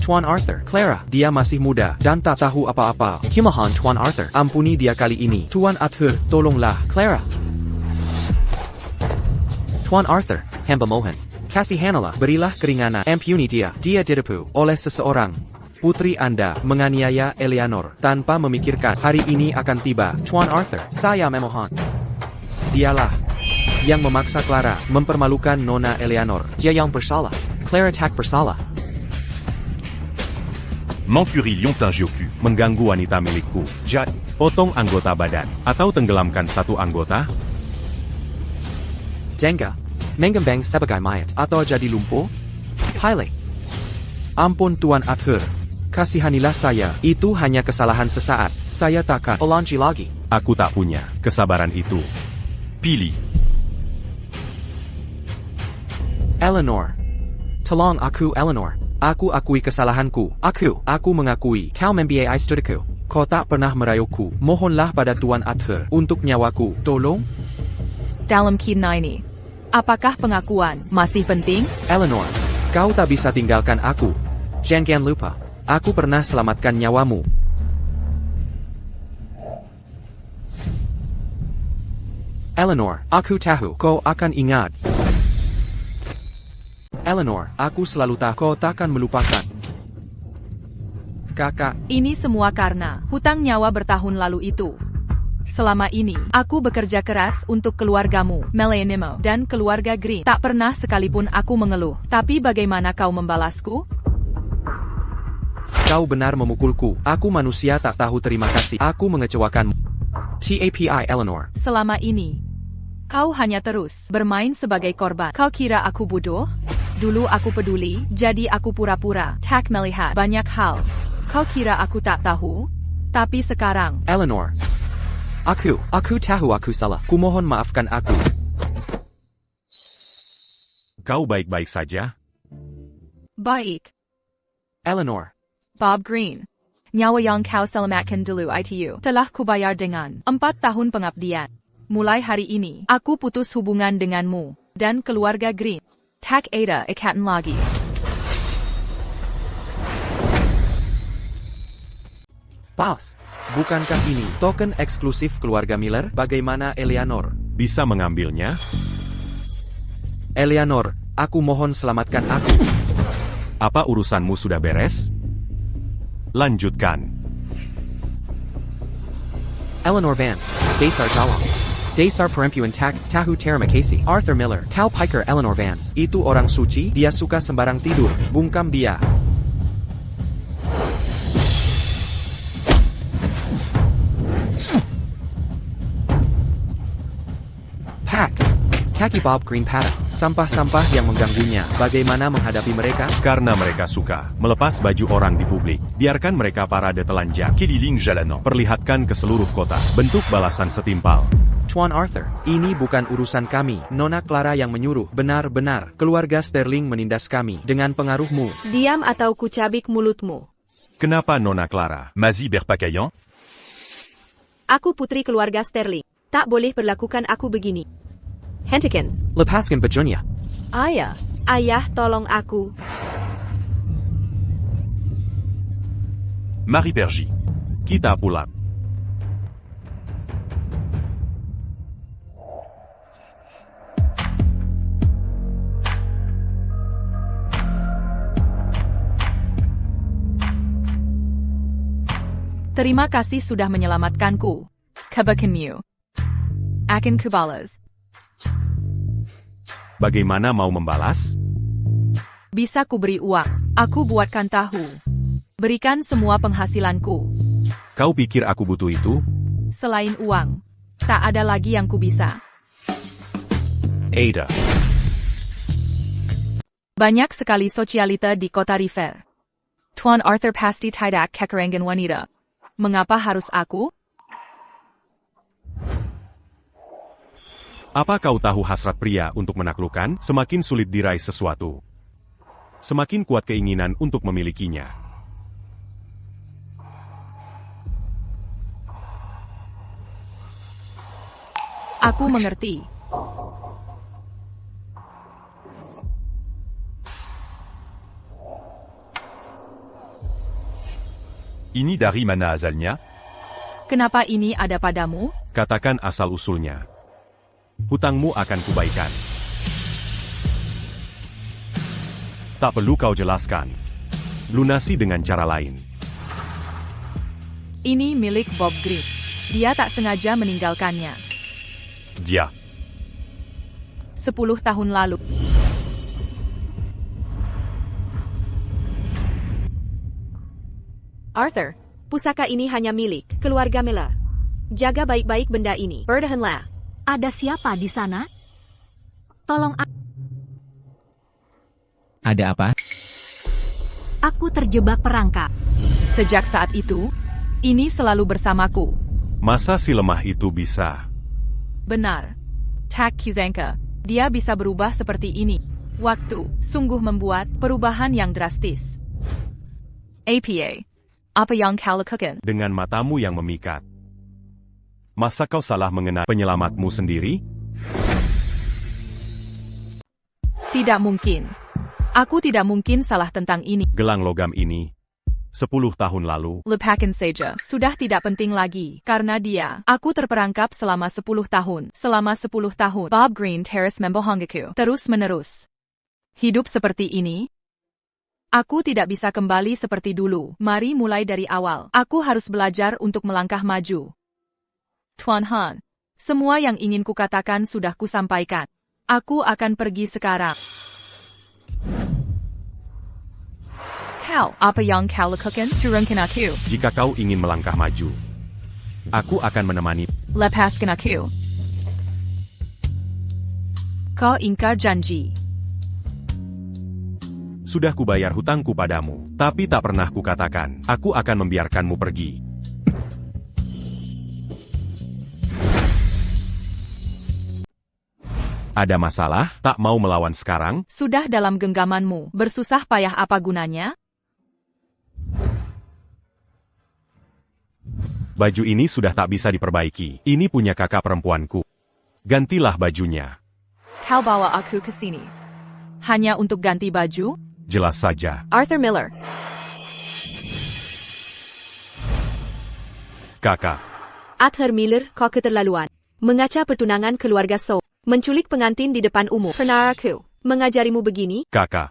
Tuan Arthur. Clara. Dia masih muda dan tak tahu apa-apa. Kimahan Tuan Arthur. Ampuni dia kali ini. Tuan Arthur, tolonglah. Clara. Tuan Arthur. Hamba mohon. Kasihanilah, berilah keringanan. Ampuni dia. Dia ditipu oleh seseorang. Putri Anda menganiaya Eleanor tanpa memikirkan hari ini akan tiba. Tuan Arthur. Saya memohon. Dialah yang memaksa Clara mempermalukan Nona Eleanor. Dia yang bersalah. Clara tak bersalah. Mancuri Liontin Jioku. Mengganggu wanita milikku. Potong anggota badan. Atau tenggelamkan satu anggota. Denga. Menggembang sebagai mayat. Atau jadi lumpuh. Pilih. Ampun Tuan Arthur. Kasihanilah saya. Itu hanya kesalahan sesaat. Saya takkan Ulangi lagi. Aku tak punya kesabaran itu. Pili. Eleanor. Tolong aku Eleanor. Aku akui kesalahanku. Aku mengakui. Kau membiayai studiku. Kau tak pernah merayuku. Mohonlah pada Tuan Arthur untuk nyawaku. Tolong. Dalam kisah ini, apakah pengakuan masih penting? Eleanor, kau tak bisa tinggalkan aku. Jangan lupa. Aku pernah selamatkan nyawamu. Eleanor, aku tahu kau akan ingat. Eleanor, aku selalu tahu kau takkan melupakan. Kakak, Ini semua karena hutang nyawa bertahun lalu itu. Selama ini, aku bekerja keras untuk keluargamu, Melanimo, dan keluarga Green. Tak pernah sekalipun aku mengeluh. Tapi bagaimana kau membalasku? kau benar memukulku. Aku manusia tak tahu terima kasih. Aku mengecewakanmu. TAPI Eleanor. Selama ini, kau hanya terus bermain sebagai korban. Kau kira aku bodoh? Dulu aku peduli, jadi aku pura-pura. Tak melihat banyak hal. Kau kira aku tak tahu? Tapi sekarang, Eleanor. Aku tahu aku salah. Kumohon maafkan aku. Kau baik-baik saja? baik. Eleanor. Bob Green. Nyawa yang kau selamatkan dulu itu telah kubayar dengan 4 tahun pengabdian. Mulai hari ini, aku putus hubungan denganmu dan keluarga Green. Tak ada ikatan lagi. Boss. Bukankah ini token eksklusif keluarga Miller? Bagaimana Eleanor? Bisa mengambilnya? Eleanor, aku mohon selamatkan aku. Apa urusanmu sudah beres? Lanjutkan. Eleanor Vance. Desar Jawa. Desar Perempuan Tahu Terima Kasih. Arthur Miller. Kau Piker Eleanor Vance. Itu orang suci, dia suka sembarang tidur. Bungkam dia. Pack. Kaki Bob Green Pada. Sampah-sampah yang mengganggunya. Bagaimana menghadapi mereka? Karena mereka suka melepas baju orang di publik. Biarkan mereka parade telanjang. Kililing Jalanan. Perlihatkan ke seluruh kota. Bentuk balasan setimpal. Tuan Arthur, ini bukan urusan kami. Nona Clara yang menyuruh. Benar-benar, keluarga Sterling menindas kami dengan pengaruhmu. Diam atau kucabik mulutmu. Kenapa Nona Clara? Mazie Berpakayan. Aku putri keluarga Sterling. Tak boleh perlakukan aku begini. Hentikan. Lepaskan bajunya. Ayah. Ayah, tolong aku. Marie Bergy. Kita pulang. Terima kasih sudah menyelamatkanku. Kebakanmu. akan kubalas. Bagaimana mau membalas? Bisa kuberi uang. Aku buatkan tahu. Berikan semua penghasilanku. Kau pikir aku butuh itu? Selain uang, tak ada lagi yang kubisa. Ada. Banyak sekali sosialita di kota River. Tuan Arthur pasti tidak kekurangan wanita. Mengapa harus aku? Apa kau tahu hasrat pria untuk menaklukkan? Semakin sulit diraih sesuatu, semakin kuat keinginan untuk memilikinya. Aku mengerti. Ini dari mana asalnya? Kenapa ini ada padamu? Katakan asal-usulnya. Hutangmu akan kubaikan. Tak perlu kau jelaskan. Lunasi dengan cara lain. Ini milik Bob Green. Dia tak sengaja meninggalkannya. Dia. 10 tahun lalu. Arthur, pusaka ini hanya milik keluarga Miller. Jaga baik-baik benda ini. Bertahanlah. Ada siapa di sana? Tolong Ada apa? aku terjebak perangkap. Sejak saat itu, ini selalu bersamaku. Masa si lemah itu bisa? Benar. Tak Kizanka. Dia bisa berubah seperti ini. Waktu sungguh membuat perubahan yang drastis. APA. Apa yang kau lakukan? Dengan matamu yang memikat. Masa kau salah mengenal penyelamatmu sendiri? Tidak mungkin. Aku tidak mungkin salah tentang ini. Gelang logam ini, 10 tahun lalu, Lepakan saja. Sudah tidak penting lagi. Karena dia, aku terperangkap selama 10 tahun. Selama 10 tahun, Bob Green terus membohongiku. Terus-menerus. Hidup seperti ini? Aku tidak bisa kembali seperti dulu. Mari mulai dari awal. Aku harus belajar untuk melangkah maju. Tuan Han, semua yang ingin kukatakan sudah kusampaikan. Aku akan pergi sekarang. Kau, apa yang kau lakukan? Turunkan aku. jika kau ingin melangkah maju, aku akan menemani. Lepaskan aku. Kau ingkar janji. Sudah kubayar hutangku padamu, tapi tak pernah kukatakan, aku akan membiarkanmu pergi. Ada masalah? Tak mau melawan sekarang? Sudah dalam genggamanmu. Bersusah payah apa gunanya? Baju ini sudah tak bisa diperbaiki. Ini punya kakak perempuanku. Gantilah bajunya. Kau bawa aku ke sini. Hanya untuk ganti baju? Jelas saja. Arthur Miller. Kakak. Arthur Miller, kau keterlaluan. Mengaca pertunangan keluarga So. Menculik pengantin di depan umum. Pernah aku mengajarimu begini? Kakak.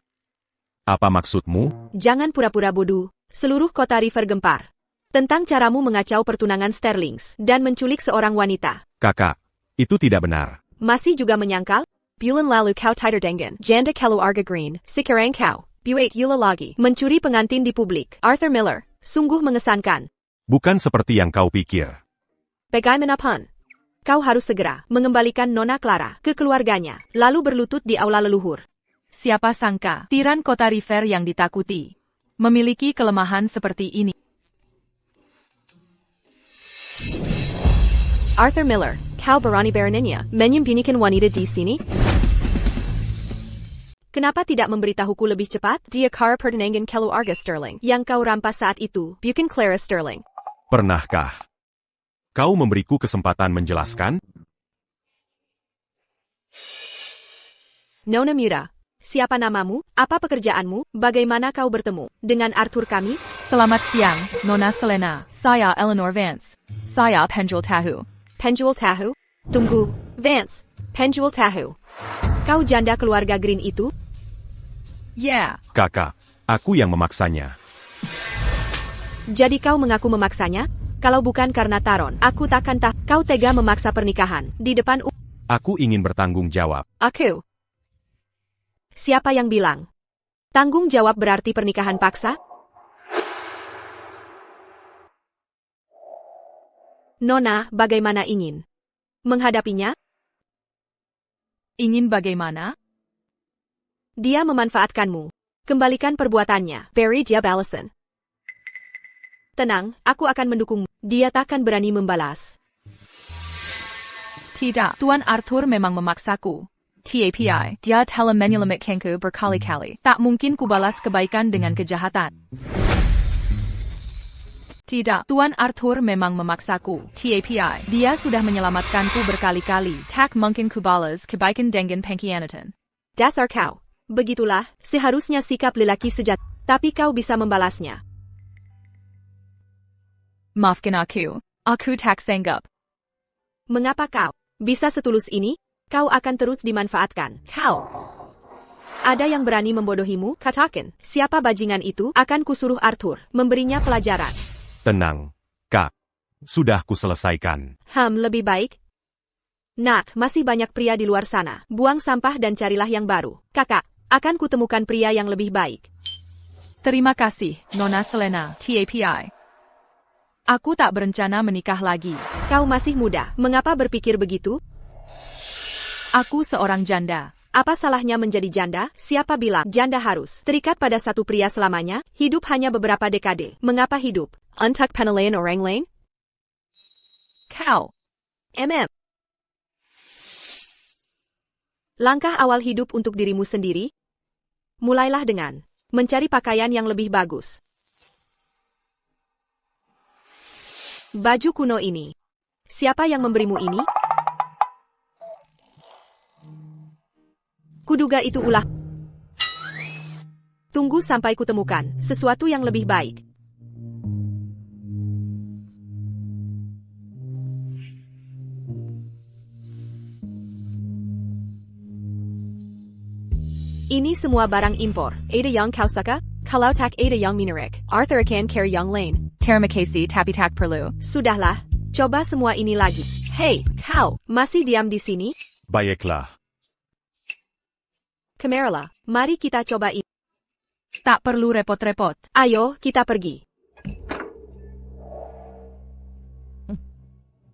Apa maksudmu? Jangan pura-pura bodoh. Seluruh kota River gempar. Tentang caramu mengacau pertunangan Sterlings dan menculik seorang wanita. Kakak. Itu tidak benar. Masih juga menyangkal? Bulan lalu kau tidur dengan janda keluarga Green. Sekarang kau, buat Yula lagi. Mencuri pengantin di publik. Arthur Miller, sungguh mengesankan. Bukan seperti yang kau pikir. Bagaimanapun, kau harus segera mengembalikan Nona Clara ke keluarganya, lalu berlutut di aula leluhur. Siapa sangka, tiran kota River yang ditakuti, memiliki kelemahan seperti ini. Arthur Miller, kau berani beraninya menyembunyikan wanita di sini? Kenapa tidak memberitahuku lebih cepat? Dia kara pertunangan keluarga Sterling yang kau rampas saat itu, bukan Clara Sterling. Pernahkah kau memberiku kesempatan menjelaskan? Nona Muda, siapa namamu? Apa pekerjaanmu? Bagaimana kau bertemu dengan Arthur kami? Selamat siang, Nona Selena. Saya Eleanor Vance. Saya penjual tahu. Penjual tahu? Tunggu, Vance. Penjual tahu. Kau janda keluarga Green itu? Yeah. Kakak, aku yang memaksanya. Jadi kau mengaku memaksanya? Kalau bukan karena Taron, aku takkan kau tega memaksa pernikahan di depan Aku ingin bertanggung jawab. aku. Siapa yang bilang? Tanggung jawab berarti pernikahan paksa? Nona, bagaimana ingin menghadapinya? Ingin bagaimana? Dia memanfaatkanmu. Kembalikan perbuatannya. Barry Jeb Allison. Tenang, aku akan mendukungmu. Dia takkan berani membalas. Tidak, Tuan Arthur memang memaksaku. TAPI, dia telah menyelamatkanku berkali-kali. Tak mungkin kubalas kebaikan dengan kejahatan. Tidak, Tuan Arthur memang memaksaku. TAPI, dia sudah menyelamatkanku berkali-kali. Tak mungkin kubalas kebaikan dengan pengkhianatan. Dasar kau. Begitulah, seharusnya sikap lelaki sejati. Tapi kau bisa membalasnya. Maafkan aku tak sanggup. Mengapa kau bisa setulus ini? Kau akan terus dimanfaatkan. Kau. Ada yang berani membodohimu? Katakan, siapa bajingan itu? Akan kusuruh Arthur memberinya pelajaran. Tenang, Kak. Sudah kuselesaikan. Lebih baik. Nak, masih banyak pria di luar sana. Buang sampah dan carilah yang baru. Kakak, akan kutemukan pria yang lebih baik. Terima kasih, Nona Selena, TAPI. Aku tak berencana menikah lagi. Kau masih muda, mengapa berpikir begitu? Aku seorang janda. Apa salahnya menjadi janda? Siapa bilang janda harus terikat pada satu pria selamanya? Hidup hanya beberapa dekade. Mengapa hidup? Untuk penilaian orang lain? Kau. Langkah awal hidup untuk dirimu sendiri? Mulailah dengan mencari pakaian yang lebih bagus. Baju kuno ini. Siapa yang memberimu ini? Kuduga itu ulah. Tunggu sampai kutemukan sesuatu yang lebih baik. Ini semua barang impor. Ada yang kau suka? Kalau tak ada yang menarik. Arthur akan cari yang lain. Terima kasih tapi tak perlu. Sudahlah, coba semua ini lagi. Hei, kau, masih diam di sini? Baiklah. Kameralah, mari kita coba ini. Tak perlu repot-repot. Ayo, kita pergi.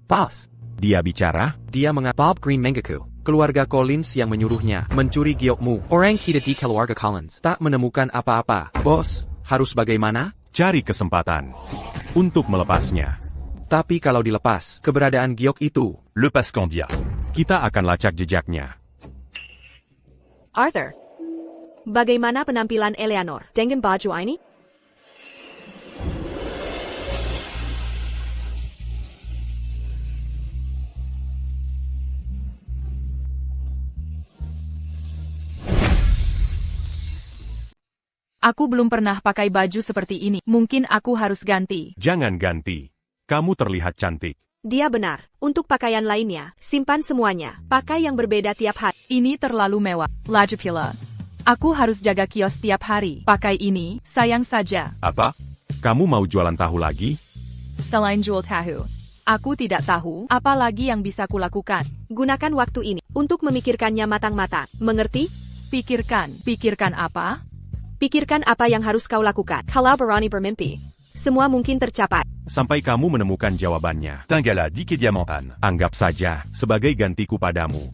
Boss. Dia bicara? Dia Bob Green Mengaku. Keluarga Collins yang menyuruhnya mencuri giokmu. Orang kita di keluarga Collins tak menemukan apa-apa. Bos, harus bagaimana? Cari kesempatan untuk melepasnya. Tapi kalau dilepas, keberadaan giok itu, Lepaskan dia. Kita akan lacak jejaknya. Arthur, bagaimana penampilan Eleanor dengan baju ini? Aku belum pernah pakai baju seperti ini. Mungkin aku harus ganti. Jangan ganti. Kamu terlihat cantik. Dia benar. Untuk pakaian lainnya, simpan semuanya. Pakai yang berbeda tiap hari. Ini terlalu mewah. Lagi pula. Aku harus jaga kios tiap hari. Pakai ini, sayang saja. Apa? Kamu mau jualan tahu lagi? Selain jual tahu, aku tidak tahu apa lagi yang bisa kulakukan. Gunakan waktu ini untuk memikirkannya matang-matang. Mengerti? Pikirkan apa? Pikirkan apa yang harus kau lakukan. Kalau berani bermimpi, semua mungkin tercapai. Sampai kamu menemukan jawabannya. Tinggallah di Kediamantan. Anggap saja sebagai gantiku padamu.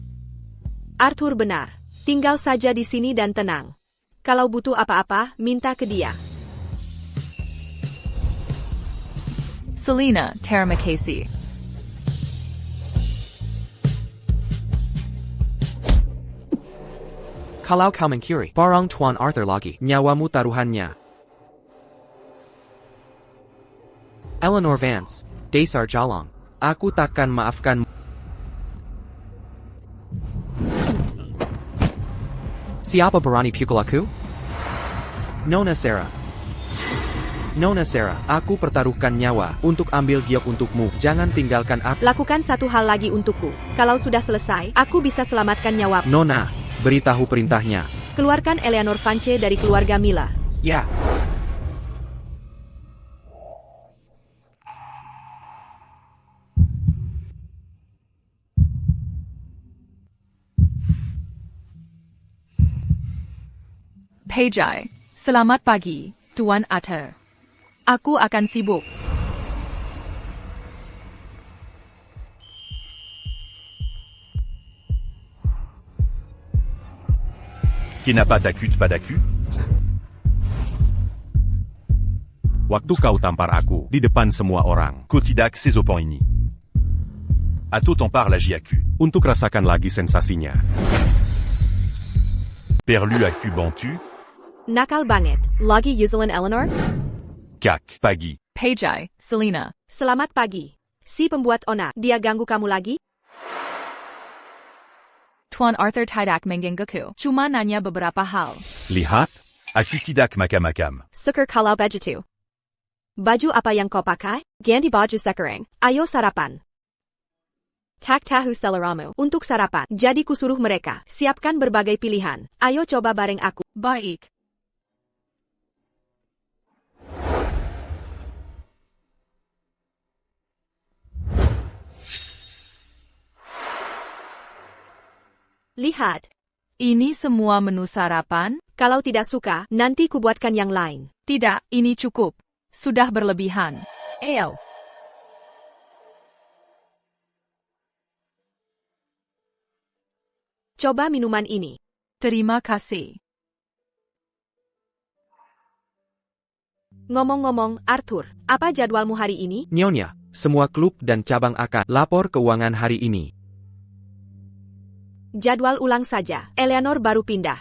Arthur benar. Tinggal saja di sini dan tenang. Kalau butuh apa-apa, minta ke dia. Selena, terima kasih. Kalau kau mencuri barang Tuan Arthur lagi, Nyawamu taruhannya. Eleanor Vance, Dasar Jalong. Aku takkan maafkan. Siapa berani pukul aku? Nona Sarah. Nona Sarah, aku pertaruhkan nyawa untuk ambil giok untukmu. Jangan tinggalkan aku. Lakukan satu hal lagi untukku. Kalau sudah selesai, aku bisa selamatkan nyawa. Nona, beritahu perintahnya. Keluarkan Eleanor Vance dari keluarga Miller. Ya. Pejai. Selamat pagi, Tuan Arthur. Aku akan sibuk. Qui n'a pas d'accu, pas d'accu? Waktu kau tampar aku di depan semua orang, Kotidak Sezopan ini. Atau t'en parle à JAQ. untuk rasakan lagi sensasinya. Perlu AQ bantu, Nakal banget. Lagi Yuzelin Eleanor? Kak, pagi. Pejai. Selena. Selamat pagi. Si pembuat onak, dia ganggu kamu lagi? Tuan Arthur tidak menggangguku. Cuma nanya beberapa hal. Lihat, AQ tidak makam. Syukur kalau begitu. Baju apa yang kau pakai? Ganti baju sekarang. Ayo sarapan. Tak tahu seleramu untuk sarapan. Jadi kusuruh mereka. Siapkan berbagai pilihan. Ayo coba bareng aku. Baik. Lihat. Ini semua menu sarapan? Kalau tidak suka, nanti kubuatkan yang lain. Tidak, ini cukup. Sudah berlebihan. Ew. Coba minuman ini. Terima kasih. Ngomong-ngomong, Arthur, apa jadwalmu hari ini? Nyonya, semua klub dan cabang akan lapor keuangan hari ini. Jadwal ulang saja. Eleanor baru pindah.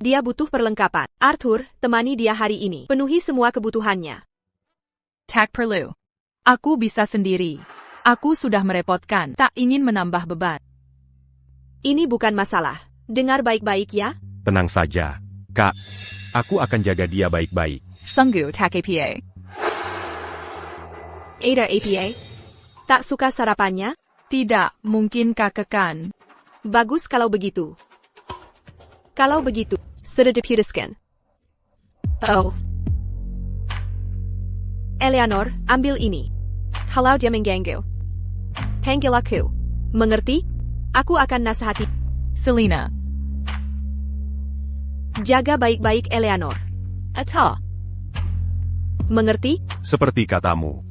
Dia butuh perlengkapan. Arthur, temani dia hari ini. Penuhi semua kebutuhannya. Tak perlu. Aku bisa sendiri. Aku sudah merepotkan. Tak ingin menambah beban. Ini bukan masalah. Dengar baik-baik ya. tenang saja. Kak, aku akan jaga dia baik-baik. Sungguh tak apa. Ada APA? Tak suka sarapannya? Tidak, mungkin kakekan. Bagus kalau begitu. Kalau begitu, sudah diputuskan. Oh. Eleanor, ambil ini. Kalau dia mengganggu, panggil aku. Mengerti? Aku akan nasihati. Selena. Jaga baik-baik Eleanor. Atau. Mengerti? Seperti katamu.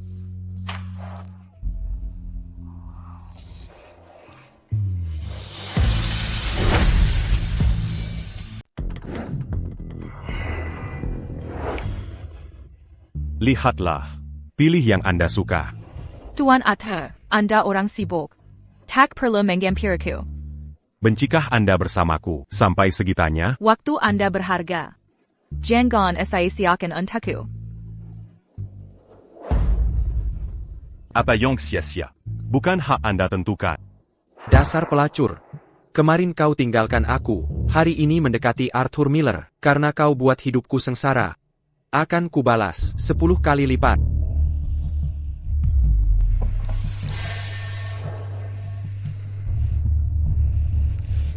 Lihatlah. Pilih yang Anda suka. Tuan Arthur, Anda orang sibuk. Tak perlu menggampiriku. Bencikah Anda bersamaku sampai segitanya? Waktu Anda berharga. Jangan saya siakan untukku. Apa yang sia-sia? Bukan hak Anda tentukan. Dasar pelacur. Kemarin kau tinggalkan aku, hari ini mendekati Arthur Miller, karena kau buat hidupku sengsara. Akan kubalas 10 kali lipat.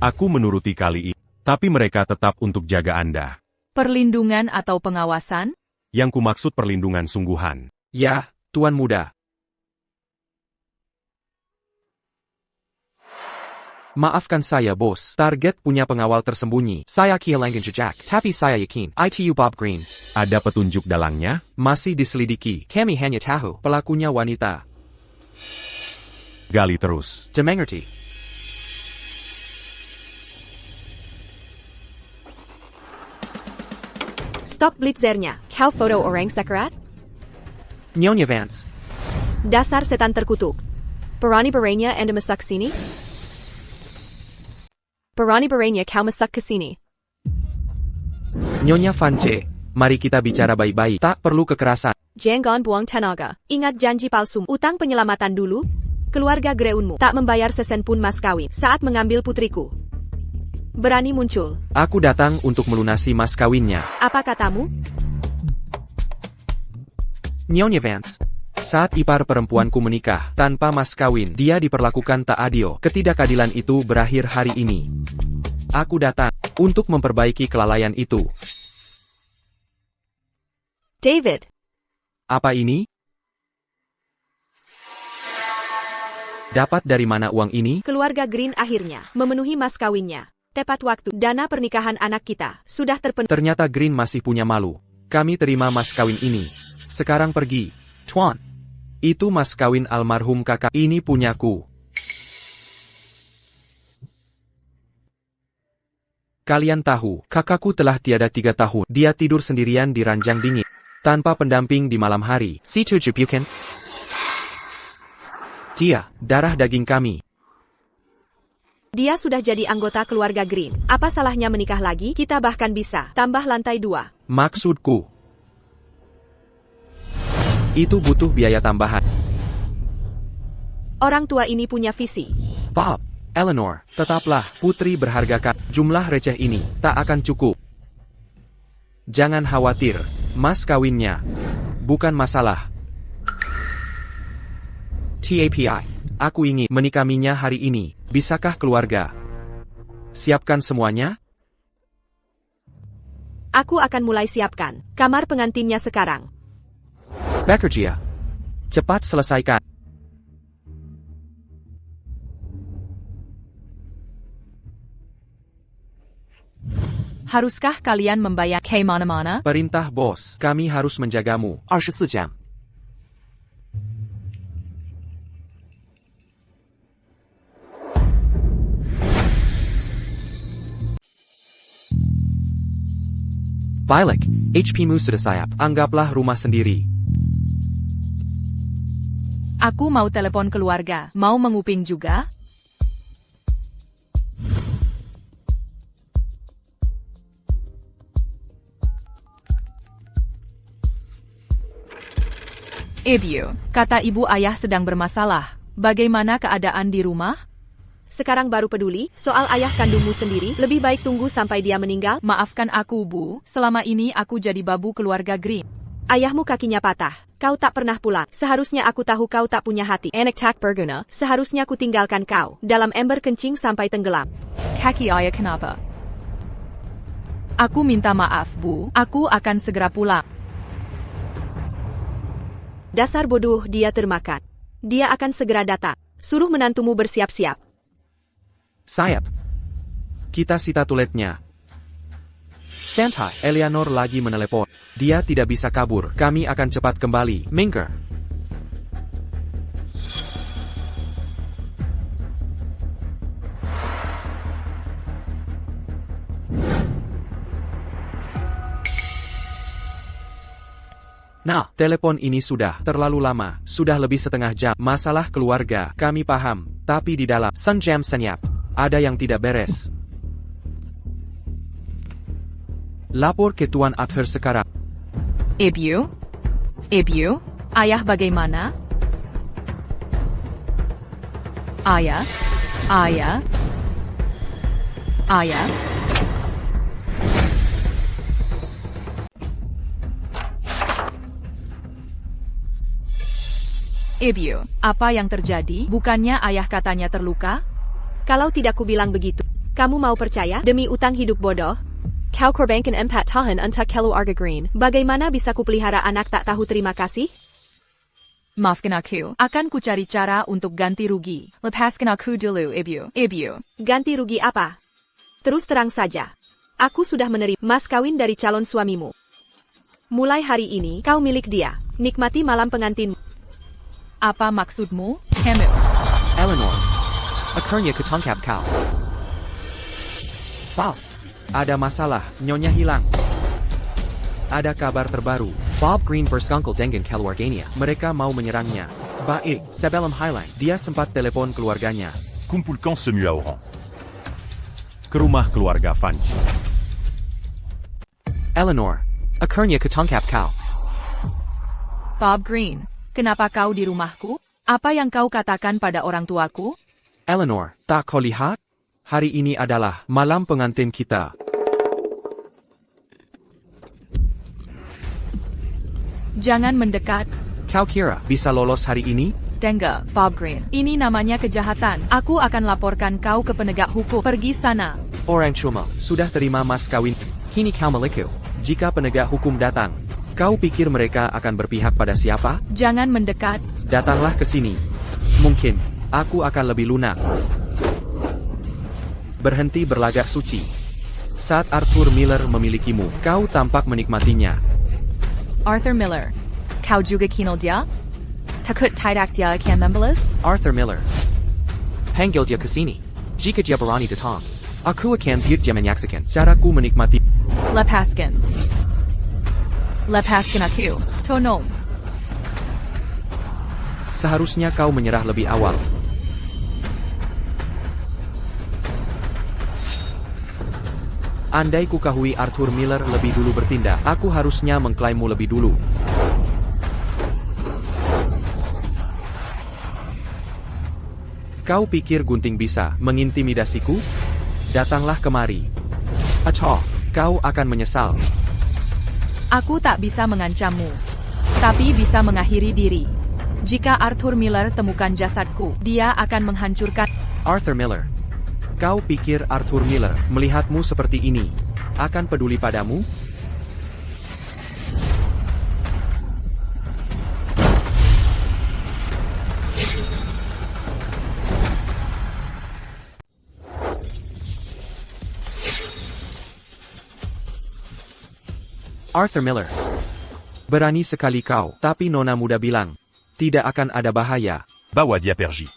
Aku menuruti kali ini, tapi mereka tetap untuk jaga Anda. Perlindungan atau pengawasan? Yang kumaksud perlindungan sungguhan. Ya, Tuan Muda. Maafkan saya, bos. Target punya pengawal tersembunyi. Saya kehilangan jejak, tapi saya yakin. ITU Bob Green. Ada petunjuk dalangnya? Masih diselidiki. Kami hanya tahu pelakunya wanita. Gali terus. Dimengerti. Stop blitzernya. Kau foto orang sekarat? Nyonya Vance. Dasar setan terkutuk. Berani-beraninya Anda masak sini? Berani-beraninya kau masak ke sini. Nyonya Vance. Mari kita bicara baik-baik. Tak perlu kekerasan. Jangan buang tenaga. Ingat janji palsu. Utang penyelamatan dulu. Keluarga Greunmu tak membayar sesen pun mas kawin saat mengambil putriku. Berani muncul. Aku datang untuk melunasi mas kawinnya. Apa katamu? Nyonya Vance. Saat ipar perempuanku menikah tanpa mas kawin, dia diperlakukan tak adil. Ketidakadilan itu berakhir hari ini. Aku datang untuk memperbaiki kelalaian itu. David. Apa ini? Dapat dari mana uang ini? Keluarga Green akhirnya memenuhi mas kawinnya. Tepat waktu, dana pernikahan anak kita sudah terpenuhi. Ternyata Green masih punya malu. Kami terima mas kawin ini. Sekarang pergi. Tuan. Itu mas kawin almarhum kakak. Ini punyaku. Kalian tahu, kakakku telah tiada 3 tahun. Dia tidur sendirian di ranjang dingin. Tanpa pendamping di malam hari. Si cucu bukan? Dia, darah daging kami. Dia sudah jadi anggota keluarga Green. Apa salahnya menikah lagi? Kita bahkan bisa tambah lantai 2. Maksudku. Itu butuh biaya tambahan. Orang tua ini punya visi. Bob, Eleanor, tetaplah putri berharga kak. Jumlah receh ini tak akan cukup. Jangan khawatir, mas kawinnya bukan masalah. TAPI, aku ingin menikaminya hari ini. Bisakah keluarga? Siapkan semuanya? Aku akan mulai siapkan kamar pengantinnya sekarang. Bekerja. Cepat selesaikan. Haruskah kalian membayar ke mana-mana? Perintah bos, kami harus menjagamu. 24 jam. Violet, HP-mu sudah siap. Anggaplah rumah sendiri. Aku mau telepon keluarga. Mau menguping juga? Ibu, kata ibu ayah sedang bermasalah. Bagaimana keadaan di rumah? Sekarang baru peduli soal ayah kandungmu sendiri. Lebih baik tunggu sampai dia meninggal. Maafkan aku, Bu. Selama ini aku jadi babu keluarga Green. Ayahmu kakinya patah. Kau tak pernah pulang. Seharusnya aku tahu kau tak punya hati. Anak tak berguna. Seharusnya ku tinggalkan kau dalam ember kencing sampai tenggelam. Kaki ayah kenapa? Aku minta maaf, Bu. Aku akan segera pulang. Dasar bodoh, dia termakan. Dia akan segera datang. Suruh menantumu bersiap-siap. Sayap. Kita sita tuletnya. Santai, Eleanor lagi menelepon. Dia tidak bisa kabur. Kami akan cepat kembali. Minker. Nah, telepon ini sudah terlalu lama. Sudah lebih setengah jam. Masalah keluarga, kami paham. Tapi di dalam jam senyap, ada yang tidak beres. Lapor ke Tuan Arthur sekarang. Ibu? Ibu? Ayah bagaimana? Ayah? Ayah? Ayah? Ibu, apa yang terjadi? Bukannya ayah katanya terluka? Kalau tidak kubilang begitu, kamu mau percaya? Demi utang hidup bodoh, kau korbankan 4 tahun untuk keluarga Green. Bagaimana bisa kupelihara anak tak tahu terima kasih? Maafkan aku. Akan ku cari cara untuk ganti rugi. Lepaskan aku dulu, Ibu. Ibu. Ganti rugi apa? Terus terang saja. Aku sudah menerima mas kawin dari calon suamimu. Mulai hari ini, kau milik dia. Nikmati malam pengantin. Apa maksudmu, Hemu? Eleanor. Akhirnya ketangkap kau. False. Ada masalah, nyonya hilang. Ada kabar terbaru. Bob Green bersekongkol dengan keluarganya. Mereka mau menyerangnya. Baik, sebelum hilang, dia sempat telepon keluarganya. Kumpulkan semua orang. Ke rumah keluarga Funch. Eleanor. Akhirnya ketangkap kau. Bob Green, kenapa kau di rumahku? Apa yang kau katakan pada orang tuaku? Eleanor, tak kau lihat? Hari ini adalah malam pengantin kita. Jangan mendekat. Kau kira bisa lolos hari ini? Dengar, Bob Green. Ini namanya kejahatan. Aku akan laporkan kau ke penegak hukum. Pergi sana. Orang cuma sudah terima mas kawin. Kini kau meliku. Jika penegak hukum datang, kau pikir mereka akan berpihak pada siapa? Jangan mendekat. Datanglah ke sini. Mungkin aku akan lebih lunak. berhenti berlagak suci. Saat Arthur Miller memilikimu, kau tampak menikmatinya. Arthur Miller. Kau juga kenal dia? Takut tidak dia akan membalas? Arthur Miller. Panggil dia ke sini. Jika dia berani datang, aku akan biar dia menyaksikan Caraku menikmati. Lepaskan. Lepaskan aku. Tolong. Seharusnya kau menyerah lebih awal. Andai kuketahui Arthur Miller lebih dulu bertindak, aku harusnya mengklaimmu lebih dulu. Kau pikir gunting bisa mengintimidasiku? Datanglah kemari. Acah, kau akan menyesal. Aku tak bisa mengancammu. Tapi bisa mengakhiri diri. Jika Arthur Miller temukan jasadku, dia akan menghancurkan. Arthur Miller. Kau pikir Arthur Miller melihatmu seperti ini akan peduli padamu? Arthur Miller. Berani sekali kau, tapi Nona muda bilang, tidak akan ada bahaya. Bawa dia pergi.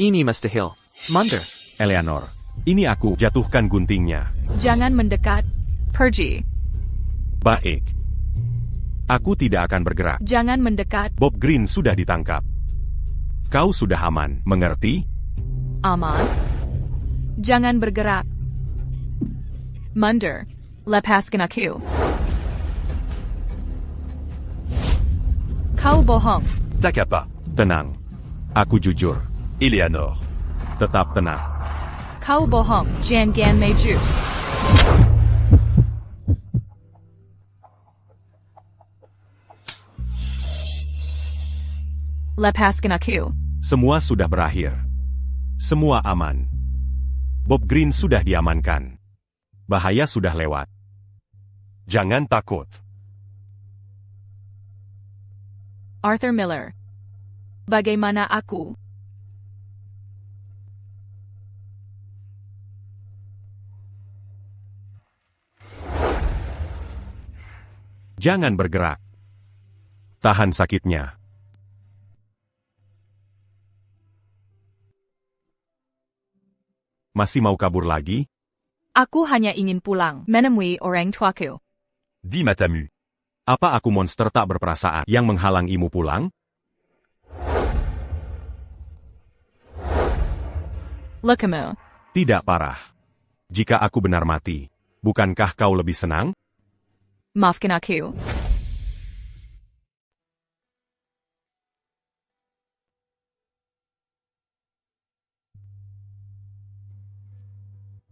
Ini mustahil. Munder. Eleanor, ini aku jatuhkan guntingnya. Jangan mendekat. Pergi. Baik. Aku tidak akan bergerak. Jangan mendekat. Bob Green sudah ditangkap. Kau sudah aman, mengerti? Aman. Jangan bergerak. Munder. Lepaskan aku. Kau bohong. Tak apa. Tenang. Aku jujur. Eleanor. Tetap tenang. Kau bohong. Jangan maju. Lepaskan aku. Semua sudah berakhir. Semua aman. Bob Green sudah diamankan. Bahaya sudah lewat. Jangan takut. Arthur Miller. Bagaimana aku? Jangan bergerak. Tahan sakitnya. Masih mau kabur lagi? Aku hanya ingin pulang, menemui orang tuaku. Dis Matamu. Apa aku monster tak berperasaan yang menghalangimu pulang? Lekamu. Tidak parah. Jika aku benar mati, bukankah kau lebih senang? Maafkan aku.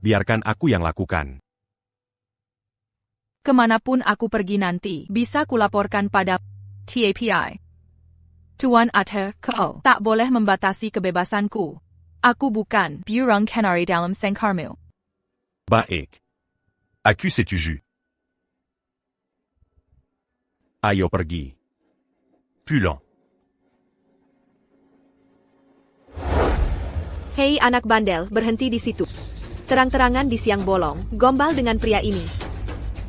Biarkan aku yang lakukan. Kemanapun aku pergi nanti, bisa kulaporkan pada TAPI. Tuan Arthur, kau tak boleh membatasi kebebasanku. Aku bukan burung canary dalam sangkarmu. Baik. Accuse-tu jus. Ayo pergi. Pulant. Hei anak bandel, berhenti di situ. Terang-terangan di siang bolong, gombal dengan pria ini.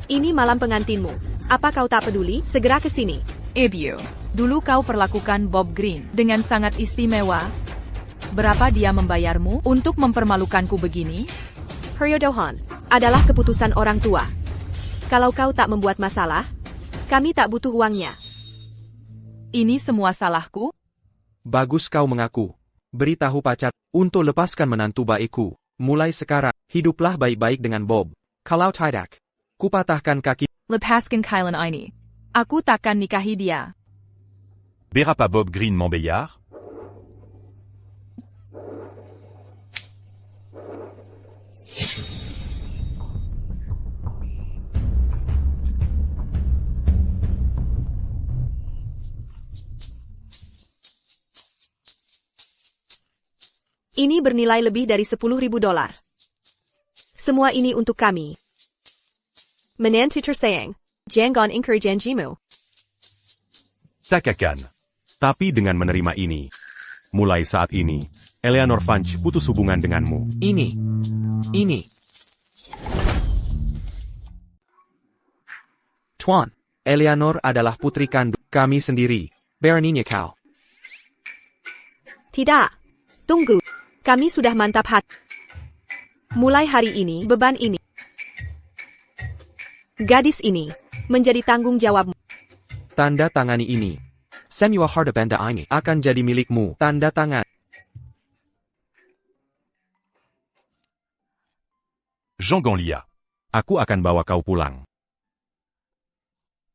Ini malam pengantinmu. Apa kau tak peduli? Segera ke sini. Ibu, dulu kau perlakukan Bob Green dengan sangat istimewa. Berapa dia membayarmu untuk mempermalukanku begini? Peryodohan adalah keputusan orang tua. Kalau kau tak membuat masalah, kami tak butuh uangnya. Ini semua salahku? Bagus kau mengaku. Beritahu pacar untuk lepaskan menantu baikku. Mulai sekarang, hiduplah baik-baik dengan Bob. Kalau tidak, kupatahkan kaki. Lepaskan Kylan ini. Aku takkan nikahi dia. Verra pas Bob Green Montbéliard? Ini bernilai lebih dari $10.000. Semua ini untuk kami. Menantu tersayang, jangan ingkar janjimu. Tak akan. Tapi dengan menerima ini, mulai saat ini, Eleanor Funch putus hubungan denganmu. Ini. Tuan, Eleanor adalah putri kandung kami sendiri. Beraninya kau. Tidak. Tunggu. Kami sudah mantap hati. Mulai hari ini, beban ini. Gadis ini menjadi tanggung jawabmu. Tanda tangani ini. Semua harta benda ini akan jadi milikmu. Tanda tangan. Jean Ganlia. Aku akan bawa kau pulang.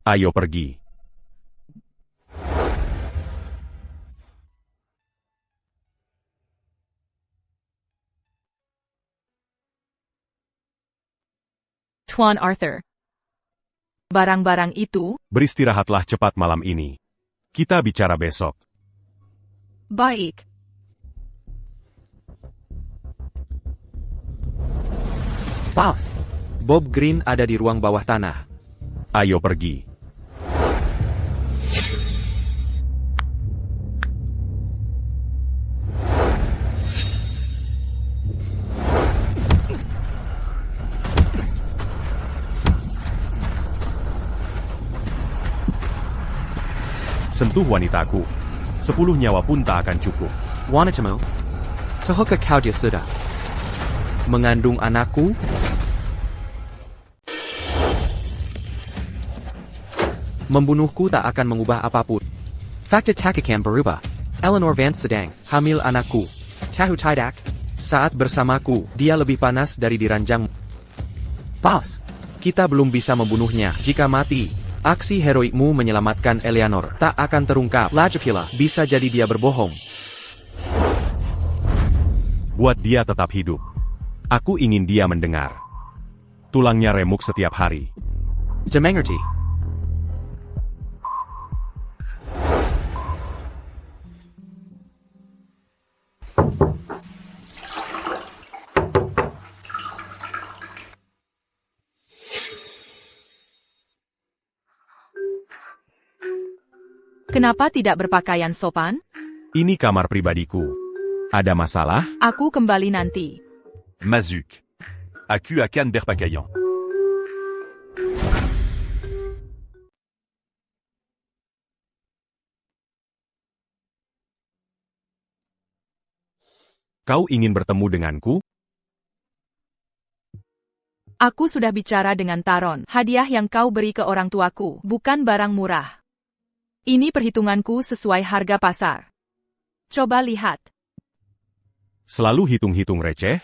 Ayo pergi. Tuan Arthur. Barang-barang itu, Beristirahatlah cepat malam ini. Kita bicara besok. baik. Boss. Bob Green ada di ruang bawah tanah. Ayo pergi. Sentuh wanitaku. 10 nyawa pun tak akan cukup. Wanitamu. Tahukah kau dia sudah mengandung anakku? Membunuhku tak akan mengubah apapun. Fakta tak akan berubah. Eleanor Vance sedang hamil anakku. Tahu tidak? Saat bersamaku, dia lebih panas dari di ranjang. Boss, kita belum bisa membunuhnya. Jika mati, aksi heroikmu menyelamatkan Eleanor tak akan terungkap. Lagipula, bisa jadi dia berbohong. Buat dia tetap hidup. Aku ingin dia mendengar. Tulangnya remuk setiap hari. Demengerti. Kenapa tidak berpakaian sopan? Ini kamar pribadiku. Ada masalah? Aku kembali nanti. Mazuk. Aku akan berpakaian. Kau ingin bertemu denganku? Aku sudah bicara dengan Taron. Hadiah yang kau beri ke orang tuaku, bukan barang murah. Ini perhitunganku sesuai harga pasar. Coba lihat. Selalu hitung-hitung receh?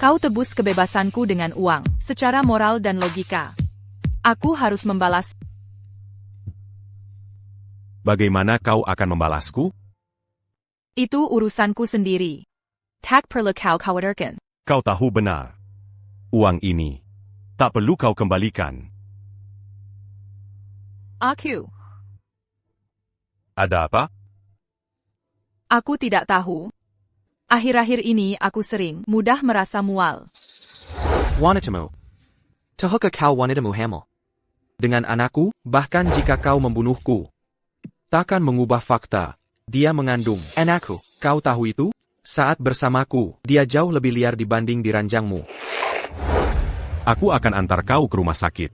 Kau tebus kebebasanku dengan uang, secara moral dan logika. Aku harus membalas. Bagaimana kau akan membalasku? Itu urusanku sendiri. Tak perlu kau khawatirkan. Kau tahu benar. Uang ini tak perlu kau kembalikan. Aku. Ada apa? Aku tidak tahu. Akhir-akhir ini aku sering mudah merasa mual. Wanitamu. Tahukah kau wanitamu hamil? Dengan anakku, bahkan jika kau membunuhku, takkan mengubah fakta. Dia mengandung anakku. Kau tahu itu? Saat bersamaku, dia jauh lebih liar dibanding di ranjangmu. Aku akan antar kau ke rumah sakit.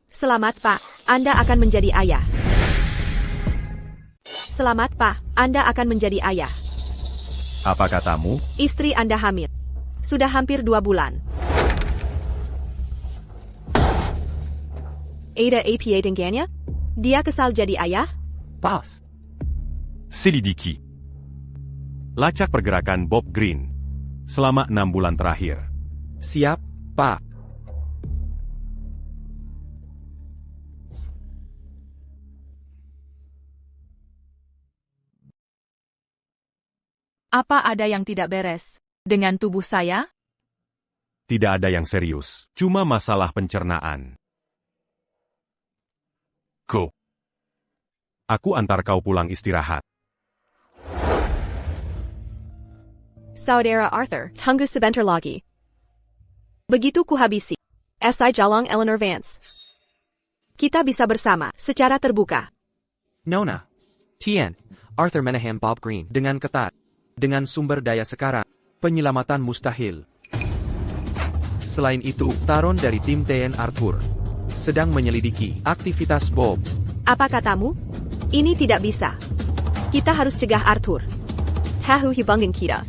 Selamat Pak, Anda akan menjadi ayah. Selamat Pak, Anda akan menjadi ayah. Apa katamu? Istri Anda hamil. Sudah hampir 2 bulan. Ada apa dengannya? Dia kesal jadi ayah? Boss. Selidiki. Lacak pergerakan Bob Green. Selama 6 bulan terakhir. Siap, Pak. Apa ada yang tidak beres dengan tubuh saya? Tidak ada yang serius. Cuma masalah pencernaan. Ko. Aku antar kau pulang istirahat. Saudara Arthur, tunggu sebentar lagi. Begitu kuhabisi. S.I. Jalong Eleanor Vance. Kita bisa bersama, secara terbuka. Nona. Tien. Arthur Menahem Bob Green. Dengan ketat. Dengan sumber daya sekarang. Penyelamatan mustahil. Selain itu, Taron dari tim TN Arthur sedang menyelidiki aktivitas Bob. Apa katamu? Ini tidak bisa. Kita harus cegah Arthur. Tahu hubungin kita.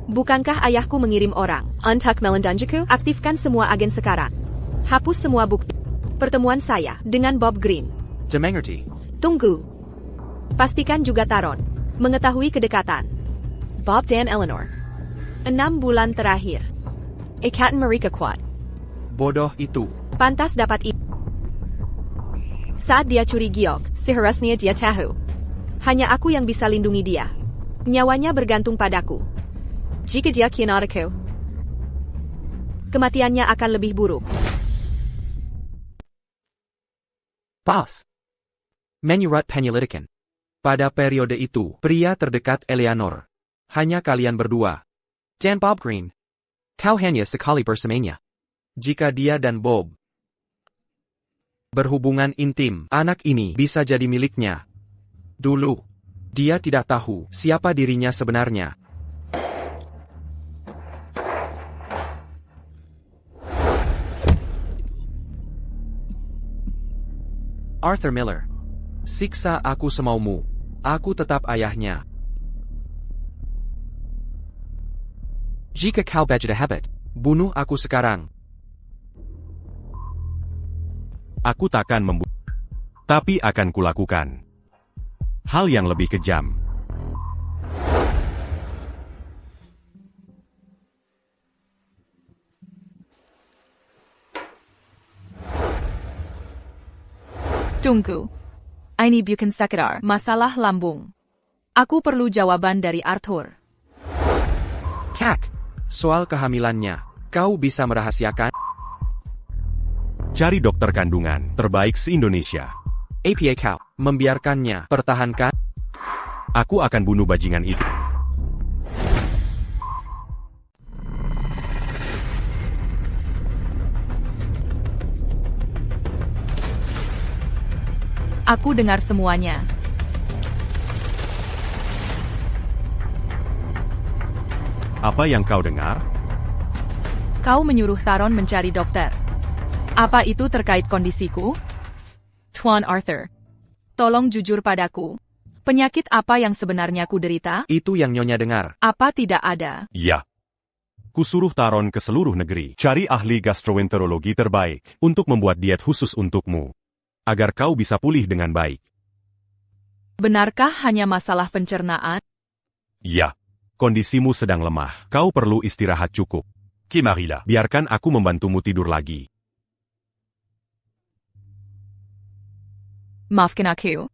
Bukankah ayahku mengirim orang? Untuk melandanjiku, aktifkan semua agen sekarang. Hapus semua bukti. Pertemuan saya dengan Bob Green. Demengerti. Tunggu. Pastikan juga Taron mengetahui kedekatan Bob dan Eleanor. 6 bulan terakhir. Ikatan mereka kuat. Bodoh itu. Pantas dapat Saat dia curi giok, seharusnya dia tahu. Hanya aku yang bisa lindungi dia. Nyawanya bergantung padaku. Jika dia kianataku, kematiannya akan lebih buruk. Pas. Menurut penyelidikan. Pada periode itu, pria terdekat Eleanor. Hanya kalian berdua. Dan Bob Green. Kau hanya sekali bersamanya. Jika dia dan Bob berhubungan intim, anak ini bisa jadi miliknya. Dulu, dia tidak tahu siapa dirinya sebenarnya. Arthur Miller. Siksa aku semaumu. Aku tetap ayahnya. Jika kau baca habit, bunuh aku sekarang. Aku takkan membunuh. Tapi akan kulakukan hal yang lebih kejam. Tunggu. Ini bukan sekedar masalah lambung. Aku perlu jawaban dari Arthur. Kak, soal kehamilannya, kau bisa merahasiakan? Cari dokter kandungan terbaik se-Indonesia. APA kau, membiarkannya, pertahankan? Aku akan bunuh bajingan itu. Aku dengar semuanya. Apa yang kau dengar? Kau menyuruh Taron mencari dokter. Apa itu terkait kondisiku? Tuan Arthur, tolong jujur padaku. Penyakit apa yang sebenarnya ku derita? Itu yang Nyonya dengar. Apa tidak ada? Ya. Kusuruh Taron ke seluruh negeri, cari ahli gastroenterologi terbaik, untuk membuat diet khusus untukmu. Agar kau bisa pulih dengan baik. Benarkah hanya masalah pencernaan? Ya. Kondisimu sedang lemah, kau perlu istirahat cukup. Kemarilla. Biarkan aku membantumu tidur lagi. Maafkan aku.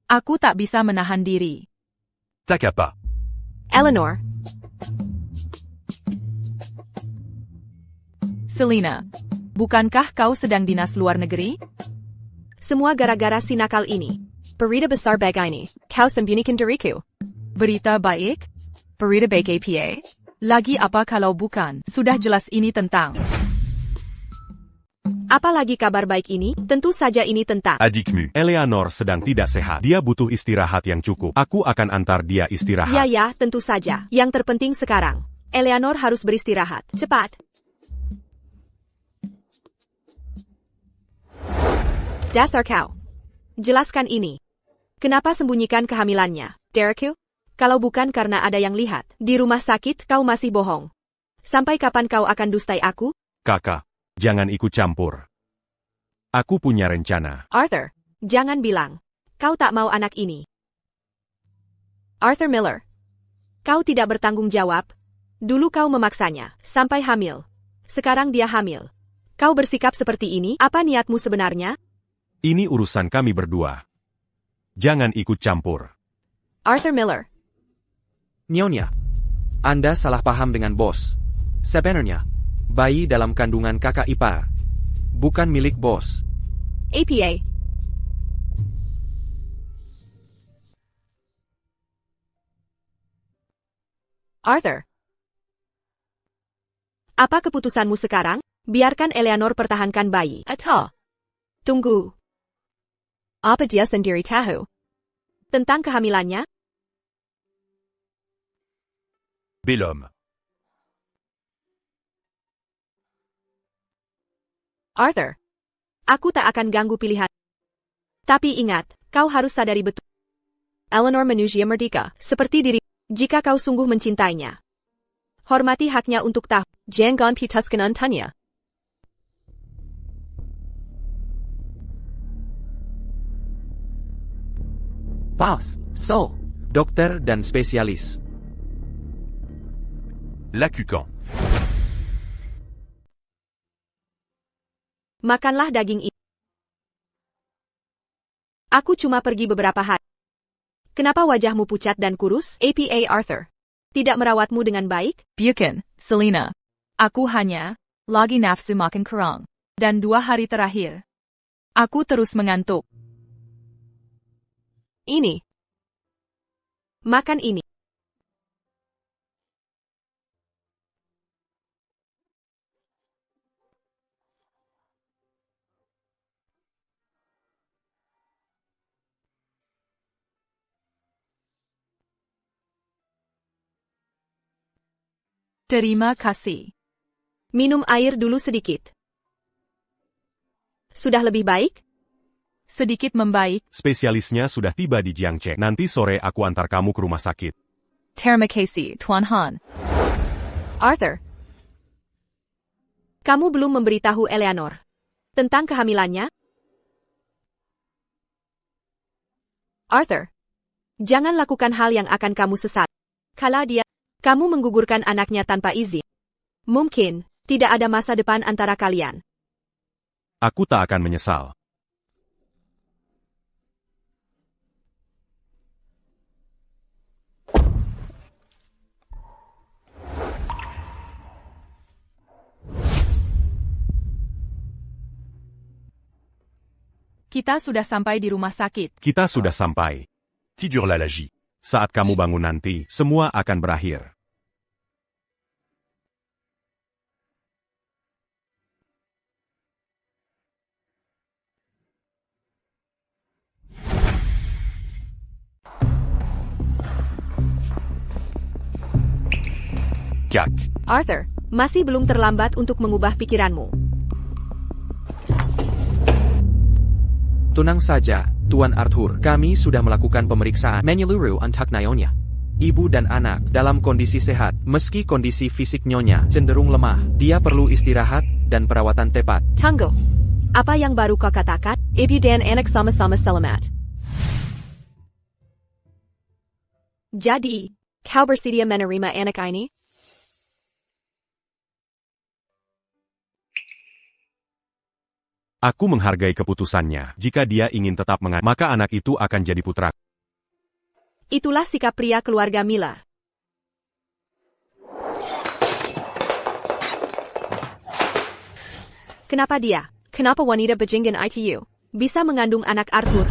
Aku tak bisa menahan diri. Takapa. Eleanor. Selina, bukankah kau sedang dinas luar negeri? Semua gara-gara si nakal ini. Berita besar bagai ini. Kau sembunyikan diriku. Berita baik? Berita baik APA? Lagi apa kalau bukan? Sudah jelas ini tentang. Apalagi kabar baik ini? Tentu saja ini tentang. Adikmu. Eleanor sedang tidak sehat. Dia butuh istirahat yang cukup. Aku akan antar dia istirahat. Ya, tentu saja. Yang terpenting sekarang, Eleanor harus beristirahat. Cepat. Dasar kau. Jelaskan ini. Kenapa sembunyikan kehamilannya, Derekku? Kalau bukan karena ada yang lihat, di rumah sakit kau masih bohong. Sampai kapan kau akan dustai aku? Kakak, jangan ikut campur. Aku punya rencana. Arthur, jangan bilang. Kau tak mau anak ini. Arthur Miller. Kau tidak bertanggung jawab. Dulu kau memaksanya, sampai hamil. Sekarang dia hamil. Kau bersikap seperti ini, apa niatmu sebenarnya? Ini urusan kami berdua. Jangan ikut campur. Arthur Miller. Nyonya, Anda salah paham dengan bos. Sebenarnya, bayi dalam kandungan kakak ipar. Bukan milik bos. APA. Arthur. Apa keputusanmu sekarang? Biarkan Eleanor pertahankan bayi. Atau, Tunggu. apa dia sendiri tahu? Tentang kehamilannya? Bellum. Arthur. Aku tak akan ganggu pilihan. Tapi ingat, kau harus sadari betul. Eleanor manusia merdeka. Seperti diri, jika kau sungguh mencintainya. Hormati haknya untuk tahu. Jangan putuskan untanya. Paus, Sol, dokter dan spesialis. Lacucan. Makanlah daging ini. Aku cuma pergi beberapa hari. Kenapa wajahmu pucat dan kurus? APA Arthur. Tidak merawatmu dengan baik? Bukan, Selina. Aku hanya lagi nafsu makan kerang. Dan 2 hari terakhir, aku terus mengantuk. Ini. Makan ini. Terima kasih. Minum air dulu sedikit. Sudah lebih baik? Sedikit membaik. Spesialisnya sudah tiba di Jiangche. Nanti sore aku antar kamu ke rumah sakit. Terima kasih, Tuan Han. Arthur. Kamu belum memberitahu Eleanor tentang kehamilannya? Arthur. Jangan lakukan hal yang akan kamu sesat. Kalau dia, kamu menggugurkan anaknya tanpa izin. Mungkin, tidak ada masa depan antara kalian. Aku tak akan menyesal. Kita sudah sampai di rumah sakit. Kita sudah sampai. Tidurla Lagi. Saat kamu bangun nanti, semua akan berakhir. Cac. Arthur, masih belum terlambat untuk mengubah pikiranmu. Tenang saja, Tuan Arthur. Kami sudah melakukan pemeriksaan menyeluruh untuk Nyonya. Ibu dan anak dalam kondisi sehat, meski kondisi fisik Nyonya cenderung lemah. Dia perlu istirahat dan perawatan tepat. Tunggu. Apa yang baru kau katakan? Ibu dan anak sama-sama selamat. Jadi, Kau bersedia menerima anak ini? Aku menghargai keputusannya. Jika dia ingin tetap mengandung, maka anak itu akan jadi putra. itulah sikap pria keluarga Miller. Kenapa dia? Kenapa wanita bejingan itu Bisa mengandung anak Arthur?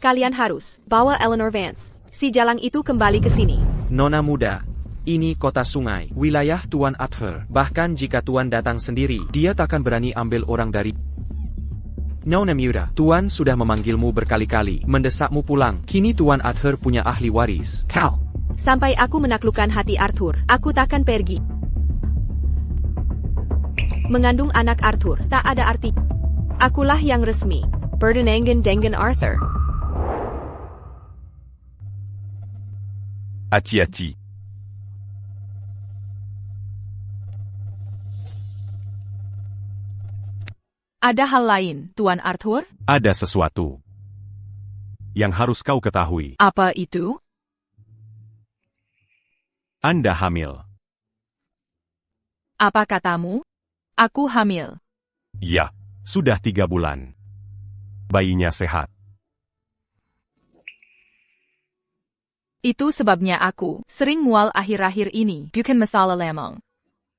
Kalian harus bawa Eleanor Vance, si jalang itu kembali ke sini. Nona muda, ini kota sungai, wilayah Tuan Arthur. Bahkan jika Tuan datang sendiri, dia takkan berani ambil orang dari... Nona muda, Tuan sudah memanggilmu berkali-kali, mendesakmu pulang. Kini Tuan Arthur punya ahli waris. Kau. Sampai aku menaklukkan hati Arthur, aku takkan pergi. Mengandung anak Arthur, tak ada arti. Akulah yang resmi. Berdenggan dengan Arthur. Hati-hati. Ada hal lain, Tuan Arthur? Ada sesuatu yang harus kau ketahui. Apa itu? Anda hamil. Apa katamu? Aku hamil. Ya, sudah 3 bulan. Bayinya sehat. Itu sebabnya aku sering mual akhir-akhir ini. Bukan masalah lemong,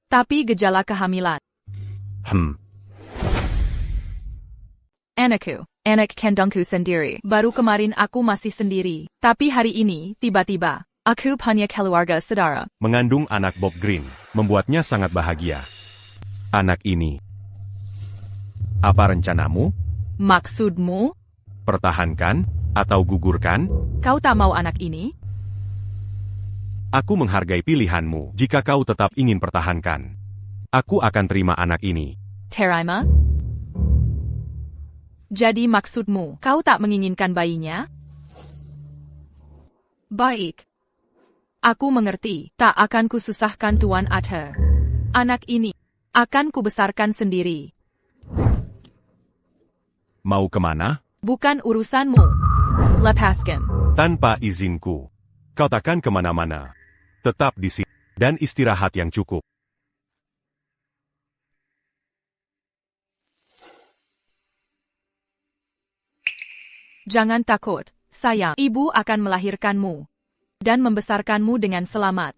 tapi gejala kehamilan. Anakku, anak kandungku sendiri. Baru kemarin aku masih sendiri. Tapi hari ini, tiba-tiba, aku punya keluarga saudara. Mengandung anak Bob Green membuatnya sangat bahagia. Anak ini. Apa rencanamu? Maksudmu? Pertahankan atau gugurkan? Kau tak mau anak ini? Aku menghargai pilihanmu. Jika kau tetap ingin pertahankan, aku akan terima anak ini. Terima? Jadi maksudmu, kau tak menginginkan bayinya? Baik. Aku mengerti, tak akan kususahkan Tuan Arthur. Anak ini akan kubesarkan sendiri. Mau kemana? Bukan urusanmu. Lepaskan. Tanpa izinku. Kau takkan kemana-mana. Tetap di sini dan istirahat yang cukup. Jangan takut, sayang. Ibu akan melahirkanmu dan membesarkanmu dengan selamat.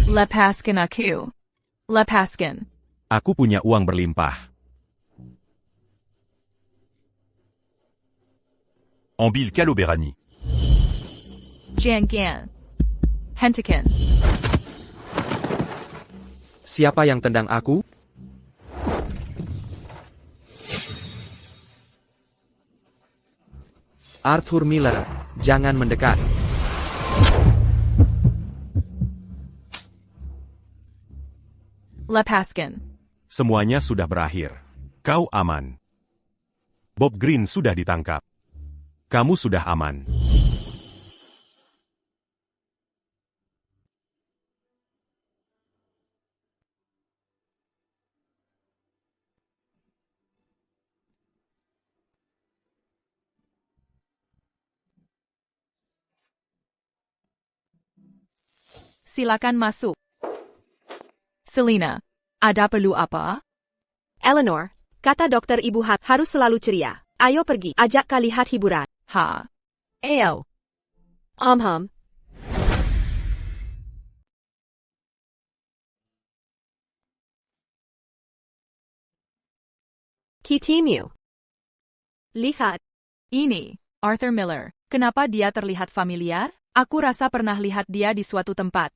Lepaskan aku. Lepaskan. Aku punya uang berlimpah. Ambil Caloberani. Jangan. Hentikan. Siapa yang tendang aku? Arthur Miller, jangan mendekat. Lepaskan. Semuanya sudah berakhir. Kau aman. Bob Green sudah ditangkap. Kamu sudah aman. Silakan masuk. Selina, ada perlu apa? Eleanor, kata dokter Ibu harus selalu ceria. Ayo pergi, ajak kau lihat hiburan. Ha. Ayo. Hum. Kitimu. Lihat. Ini, Arthur Miller. Kenapa dia terlihat familiar? Aku rasa pernah lihat dia di suatu tempat.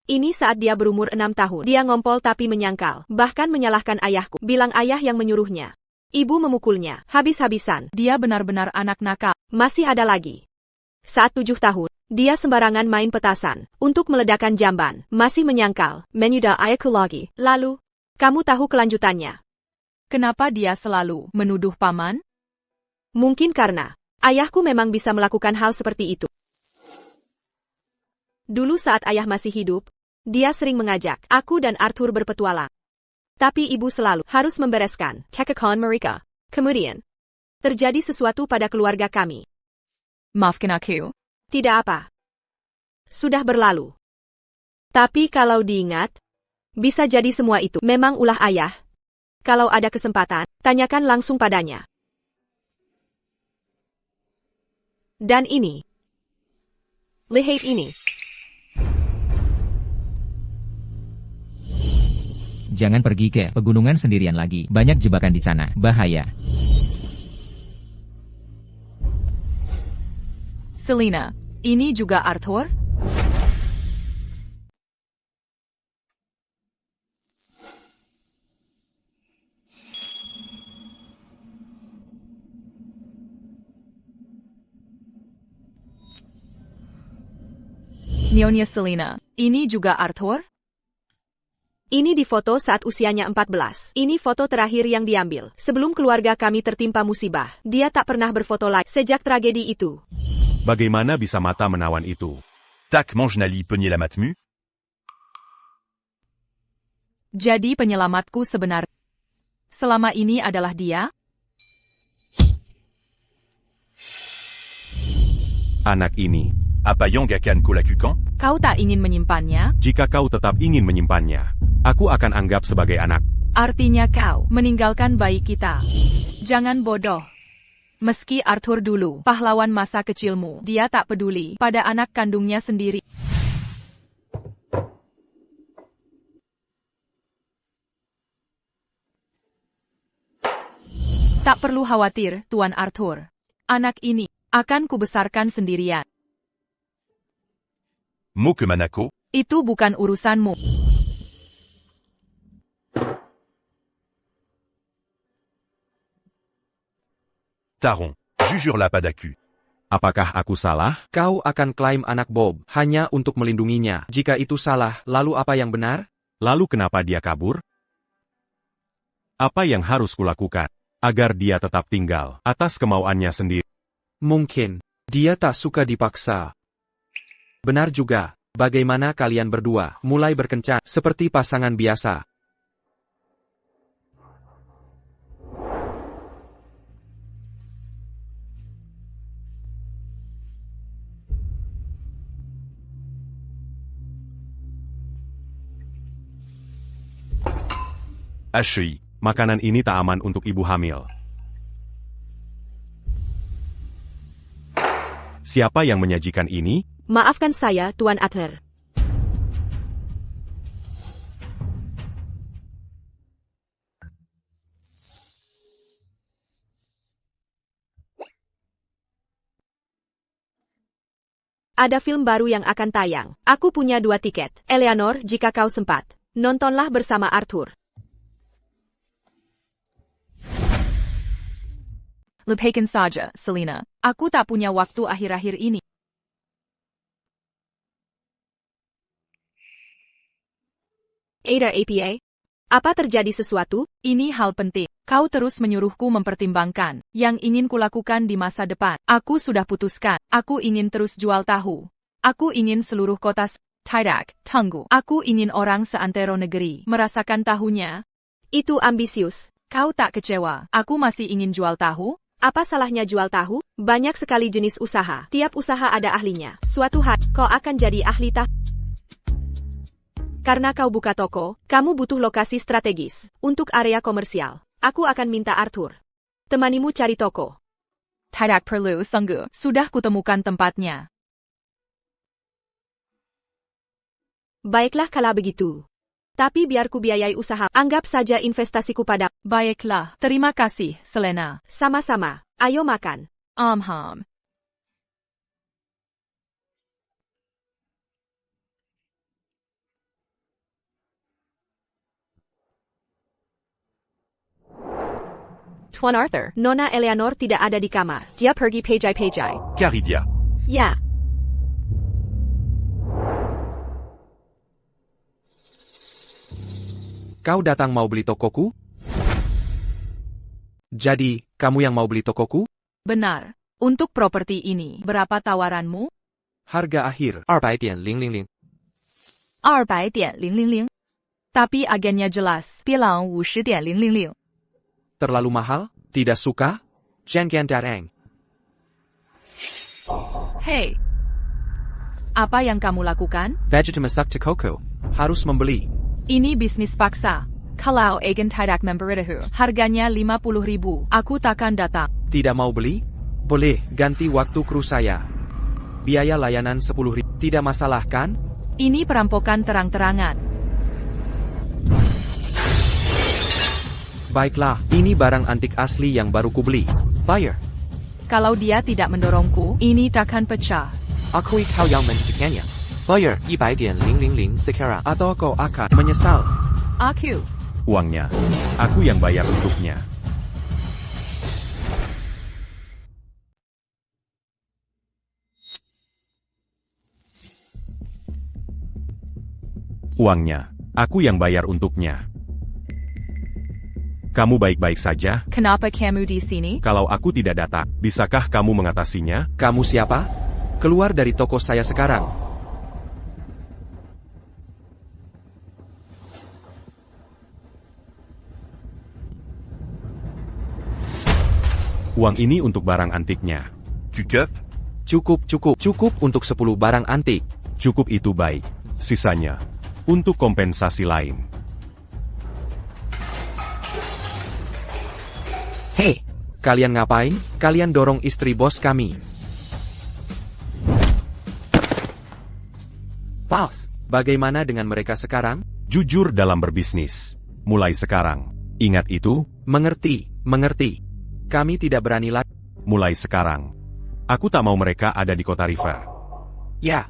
Ini saat dia berumur 6 tahun. Dia ngompol tapi menyangkal. Bahkan menyalahkan ayahku. Bilang ayah yang menyuruhnya. Ibu memukulnya. Habis-habisan. Dia benar-benar anak nakal. Masih ada lagi. Saat 7 tahun, dia sembarangan main petasan. Untuk meledakkan jamban. Masih menyangkal. Menyudah ayahku lagi. Lalu, kamu tahu kelanjutannya. Kenapa dia selalu menuduh paman? Mungkin karena ayahku memang bisa melakukan hal seperti itu. Dulu saat ayah masih hidup, dia sering mengajak aku dan Arthur berpetualang. Tapi ibu selalu harus membereskan kekekalan mereka. Kemudian, terjadi sesuatu pada keluarga kami. Maafkan aku. Tidak apa. Sudah berlalu. Tapi kalau diingat, bisa jadi semua itu memang ulah ayah. Kalau ada kesempatan, tanyakan langsung padanya. Dan ini. Lihat ini. Jangan pergi ke pegunungan sendirian lagi. Banyak jebakan di sana. Bahaya. Selina, ini juga Arthur? Nyonya Selina, ini juga Arthur? Ini difoto saat usianya 14. Ini foto terakhir yang diambil. Sebelum keluarga kami tertimpa musibah. Dia tak pernah berfoto lagi sejak tragedi itu. Bagaimana bisa mata menawan itu? Tac mange-Nali peunier la matmu. Jadi penyelamatku sebenarnya selama ini adalah dia? Anak ini. Apa Yangakan Kolakukan? Kau tak ingin menyimpannya? Jika kau tetap ingin menyimpannya, aku akan anggap sebagai anak. Artinya kau meninggalkan bayi kita. Jangan bodoh. Meski Arthur dulu pahlawan masa kecilmu, dia tak peduli pada anak kandungnya sendiri. Tak perlu khawatir, Tuan Arthur. Anak ini akan kubesarkan sendirian. Moque Manako, Itu bukan urusanmu. Taron, jure-la Padaku. Apakah aku salah? Kau akan klaim anak Bob hanya untuk melindunginya. Jika itu salah, lalu apa yang benar? Lalu kenapa dia kabur? Apa yang harus kulakukan agar dia tetap tinggal atas kemauannya sendiri? Mungkin dia tak suka dipaksa. Benar juga. Bagaimana kalian berdua mulai berkencan seperti pasangan biasa? HEI. Makanan ini tak aman untuk ibu hamil. Siapa yang menyajikan ini? Maafkan saya, Tuan Arthur. Ada film baru yang akan tayang. Aku punya 2 tiket. Eleanor, jika kau sempat, nontonlah bersama Arthur. Lepaskan saja, Selina. Aku tak punya waktu akhir-akhir ini. Ada APA? Apa terjadi sesuatu? Ini hal penting. Kau terus menyuruhku mempertimbangkan yang ingin kulakukan di masa depan. Aku sudah putuskan. Aku ingin terus jual tahu. Aku ingin seluruh kota Tidak, tunggu. Aku ingin orang seantero negeri merasakan tahunya. Itu ambisius. Kau tak kecewa? Aku masih ingin jual tahu? Apa salahnya jual tahu? Banyak sekali jenis usaha. Tiap usaha ada ahlinya. Suatu hari, kau akan jadi ahli tahu. Karena kau buka toko, kamu butuh lokasi strategis. Untuk area komersial, aku akan minta Arthur temanimu cari toko. Tidak perlu, sungguh. Sudah kutemukan tempatnya. Baiklah kalau begitu. Tapi biar ku biayai usaha, anggap saja investasiku pada. Baiklah, terima kasih, Selena. Sama-sama, ayo makan. Ham. Tuan Arthur, Nona Eleanor tidak ada di kamar. Dia pergi pejai-pejai. Caridia. Ya. Kau datang mau beli tokoku? Jadi, kamu yang mau beli tokoku? Benar. Untuk properti ini, berapa tawaranmu? Harga akhir, 200.000. 200.000. Tapi agennya jelas, bilang 50.000. Terlalu mahal? Tidak suka? Jangan datang. Hei. Apa yang kamu lakukan? Budget masak tokoko. Harus membeli. Ini bisnis paksa. Kalau agen tidak memberitahu, harganya 50.000. Aku takkan datang. Tidak mau beli? Boleh, ganti waktu kru saya. Biaya layanan 10.000. Tidak masalah kan? Ini perampokan terang-terangan. Baiklah, ini barang antik asli yang baru kubeli. Bayar. Kalau dia tidak mendorongku, ini takkan pecah. Aku kau yang mencetaknya. Bayar 100.000 sekarang. Atau kau akan menyesal. Aku. Uangnya. Aku yang bayar untuknya. Uangnya. Aku yang bayar untuknya. Kamu baik-baik saja? Kenapa kamu di sini? Kalau aku tidak datang, bisakah kamu mengatasinya? Kamu siapa? Keluar dari toko saya sekarang. Uang ini untuk barang antiknya. Cukup? Cukup untuk 10 barang antik. Cukup itu baik. Sisanya untuk kompensasi lain. Hei, kalian ngapain? Kalian dorong istri bos kami. Pals, bagaimana dengan mereka sekarang? Jujur dalam berbisnis. Mulai sekarang. Ingat itu, Mengerti, mengerti. Kami tidak berani lagi. mulai sekarang. Aku tak mau mereka ada di kota River. Ya.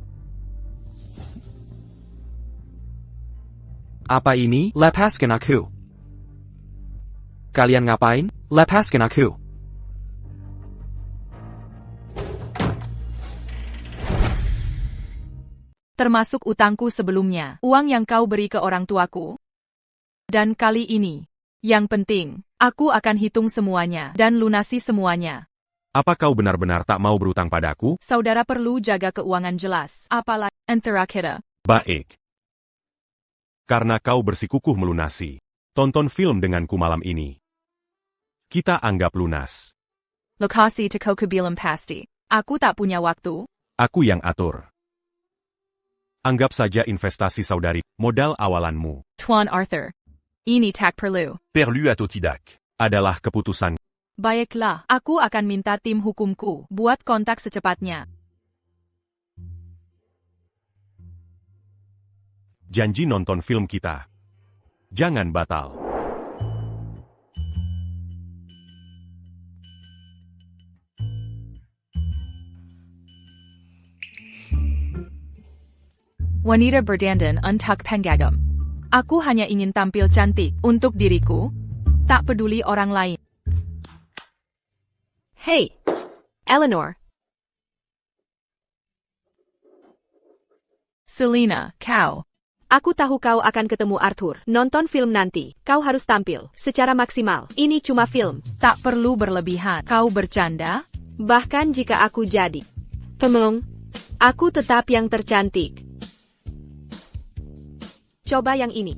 Apa ini? Lepaskan aku. Kalian ngapain? Lepaskan aku. Termasuk utangku sebelumnya, uang yang kau beri ke orang tuaku. Dan kali ini, yang penting, aku akan hitung semuanya dan lunasi semuanya. Apa kau benar-benar tak mau berutang padaku? Saudara perlu jaga keuangan jelas, apalagi antara kita. Baik. Karena kau bersikukuh melunasi. Tonton film denganku malam ini. Kita anggap lunas. Lokasi teko kebilang pasti. Aku tak punya waktu. Aku yang atur. Anggap saja investasi saudari, modal awalanmu. Tuan Arthur. Ini tak perlu. Perlu atau tidak? Adalah keputusan. Baiklah, aku akan minta tim hukumku buat kontak secepatnya. Janji nonton film kita. Jangan batal. Wanita berdandan untuk penggagam. Aku hanya ingin tampil cantik untuk diriku. Tak peduli orang lain. Hey, Eleanor. Selina, kau. Aku tahu kau akan ketemu Arthur. Nonton film nanti. Kau harus tampil secara maksimal. Ini cuma film. Tak perlu berlebihan. Kau bercanda? Bahkan jika aku jadi pemulung, aku tetap yang tercantik. Coba yang ini.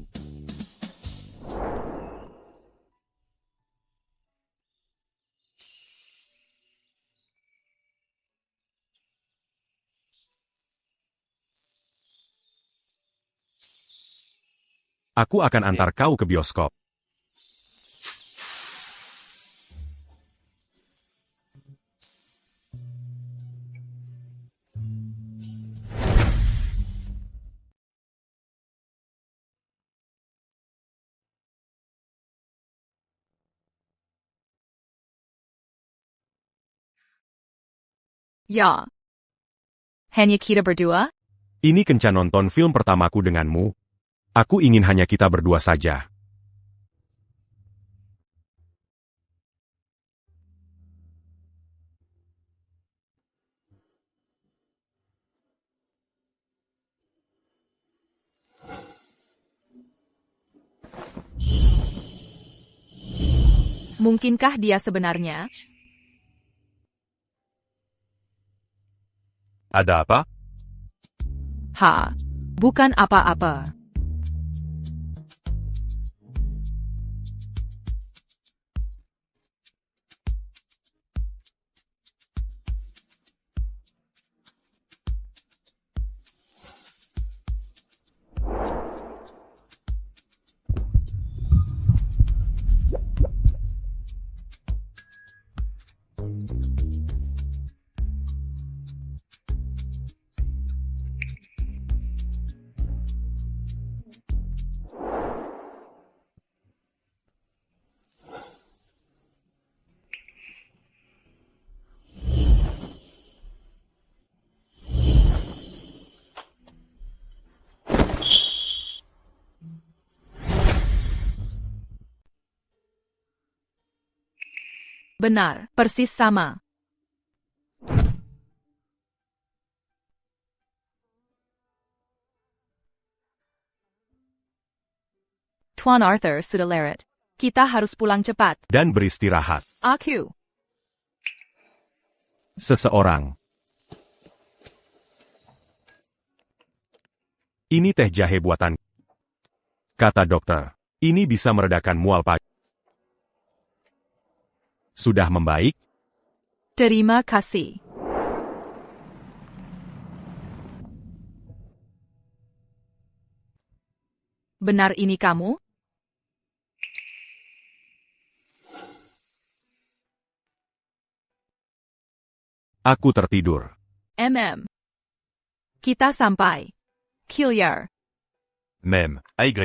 Aku akan antar kau ke bioskop. Ya. Hanya kita berdua? Ini kencan nonton film pertamaku denganmu. Aku ingin hanya kita berdua saja. Mungkinkah dia sebenarnya? Ada apa? Ha. Bukan apa-apa. Benar, persis sama. Tuan Arthur sudah leret. Kita harus pulang cepat. Dan beristirahat. Aku. Seseorang. Ini teh jahe buatan. Kata dokter. Ini bisa meredakan mual pagi. Sudah membaik? Terima kasih. Benar ini kamu? Aku tertidur. Kita sampai. Killiar. Même, à Y.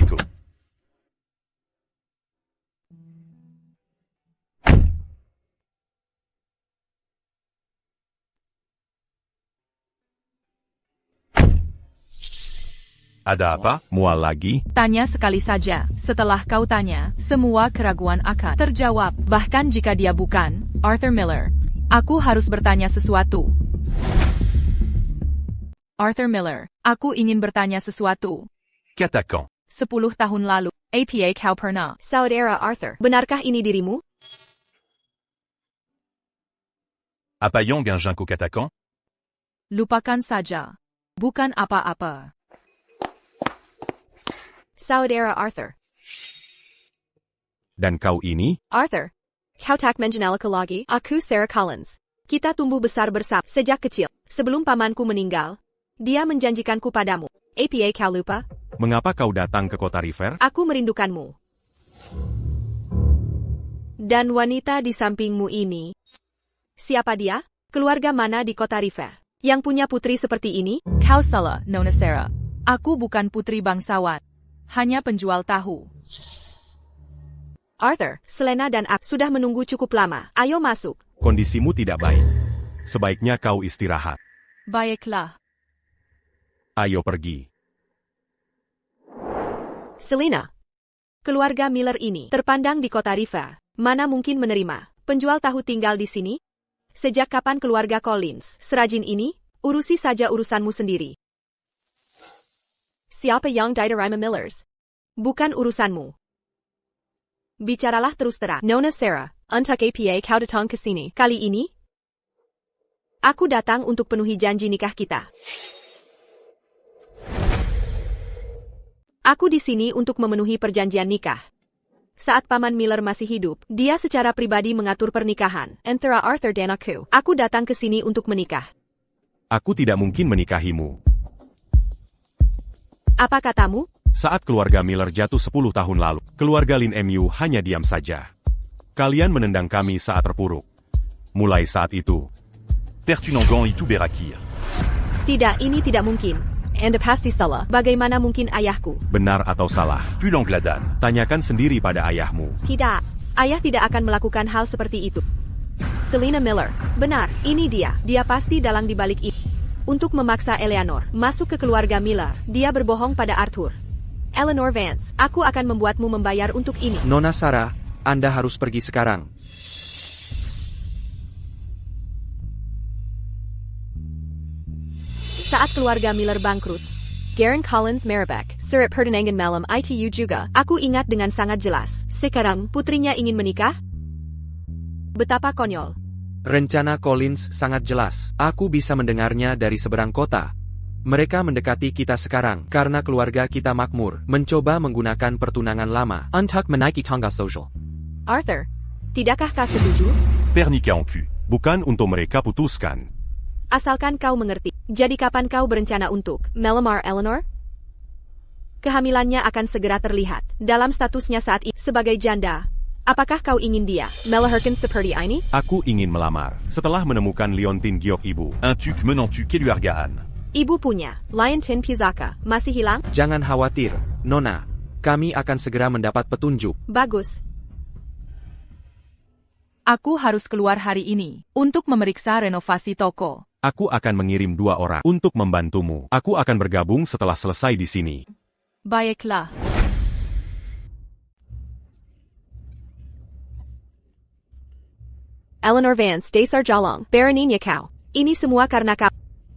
Ada apa? Mual lagi? Tanya sekali saja. Setelah kau tanya, semua keraguan akan terjawab. Bahkan jika dia bukan Arthur Miller. Aku harus bertanya sesuatu. Arthur Miller, aku ingin bertanya sesuatu. Qu'attaquant. 10 tahun lalu, APA kau pernah. Saudara Arthur, benarkah ini dirimu? Apayong un jinko qu'attaquant. Lupakan saja. Bukan apa-apa. Saudara Arthur. Dan kau ini? Arthur. Kau tak mengenalku lagi? Aku Sarah Collins. Kita tumbuh besar bersama sejak kecil. Sebelum pamanku meninggal, dia menjanjikanku padamu. APA kau lupa? Mengapa kau datang ke kota River? Aku merindukanmu. Dan wanita di sampingmu ini. Siapa dia? Keluarga mana di kota River? Yang punya putri seperti ini? Kau salah, Nona Sarah. Aku bukan putri bangsawan. Hanya penjual tahu. Arthur, Selena dan aku sudah menunggu cukup lama. Ayo masuk. Kondisimu tidak baik. Sebaiknya kau istirahat. Baiklah. Ayo pergi. Selena. Keluarga Miller ini terpandang di kota River. Mana mungkin menerima penjual tahu tinggal di sini? Sejak kapan keluarga Collins serajin ini? Urusi saja urusanmu sendiri. Siapa yang diterima Millers? Bukan urusanmu. Bicaralah terus terang. Nona Sarah, untuk APA kau datang ke sini. Kali ini, aku datang untuk penuhi janji nikah kita. Aku di sini untuk memenuhi perjanjian nikah. Saat Paman Miller masih hidup, dia secara pribadi mengatur pernikahan antara Arthur dan aku. Aku datang ke sini untuk menikah. Aku tidak mungkin menikahimu. Apa katamu? Saat keluarga Miller jatuh 10 tahun lalu, keluarga Lin Mu hanya diam saja. Kalian menendang kami saat terpuruk. Mulai saat itu, Pertunangan itu berakir. Tidak, ini tidak mungkin. Anda pasti salah. Bagaimana mungkin ayahku? benar atau salah? Pulangladan. Tanyakan sendiri pada ayahmu. Tidak. Ayah tidak akan melakukan hal seperti itu. Selena Miller. Benar, ini dia. Dia pasti dalang di balik itu. Untuk memaksa Eleanor masuk ke keluarga Miller, dia berbohong pada Arthur. Eleanor Vance, aku akan membuatmu membayar untuk ini. Nona Sarah, Anda harus pergi sekarang. Saat keluarga Miller bangkrut, Garen Collins Merribeck, Surat Pertunangan Malam ITU juga, aku ingat dengan sangat jelas. Sekarang, putrinya ingin menikah? Betapa konyol. Rencana Collins sangat jelas. Aku bisa mendengarnya dari seberang kota. Mereka mendekati kita sekarang karena keluarga kita makmur, mencoba menggunakan pertunangan lama untuk menaiki tangga sosial. Arthur, tidakkah kau setuju? Pernika en cul. Bukan untuk mereka putuskan. Asalkan kau mengerti. Jadi kapan kau berencana untuk melamar Eleanor? Kehamilannya akan segera terlihat dalam statusnya saat ini sebagai janda. Apakah kau ingin dia melahirkan seperti ini? Aku ingin melamar. Setelah menemukan Leontine Giok ibu. Un tuc menant tu keluargaan. Ibu punya, Leontine Pizaka, masih hilang? Jangan khawatir, Nona. Kami akan segera mendapat petunjuk. Bagus. Aku harus keluar hari ini untuk memeriksa renovasi toko. Aku akan mengirim 2 orang untuk membantumu. Aku akan bergabung setelah selesai di sini. Baiklah. Eleanor Vance, Dasar Jalong, Baroninya kau. Ini semua karena kau.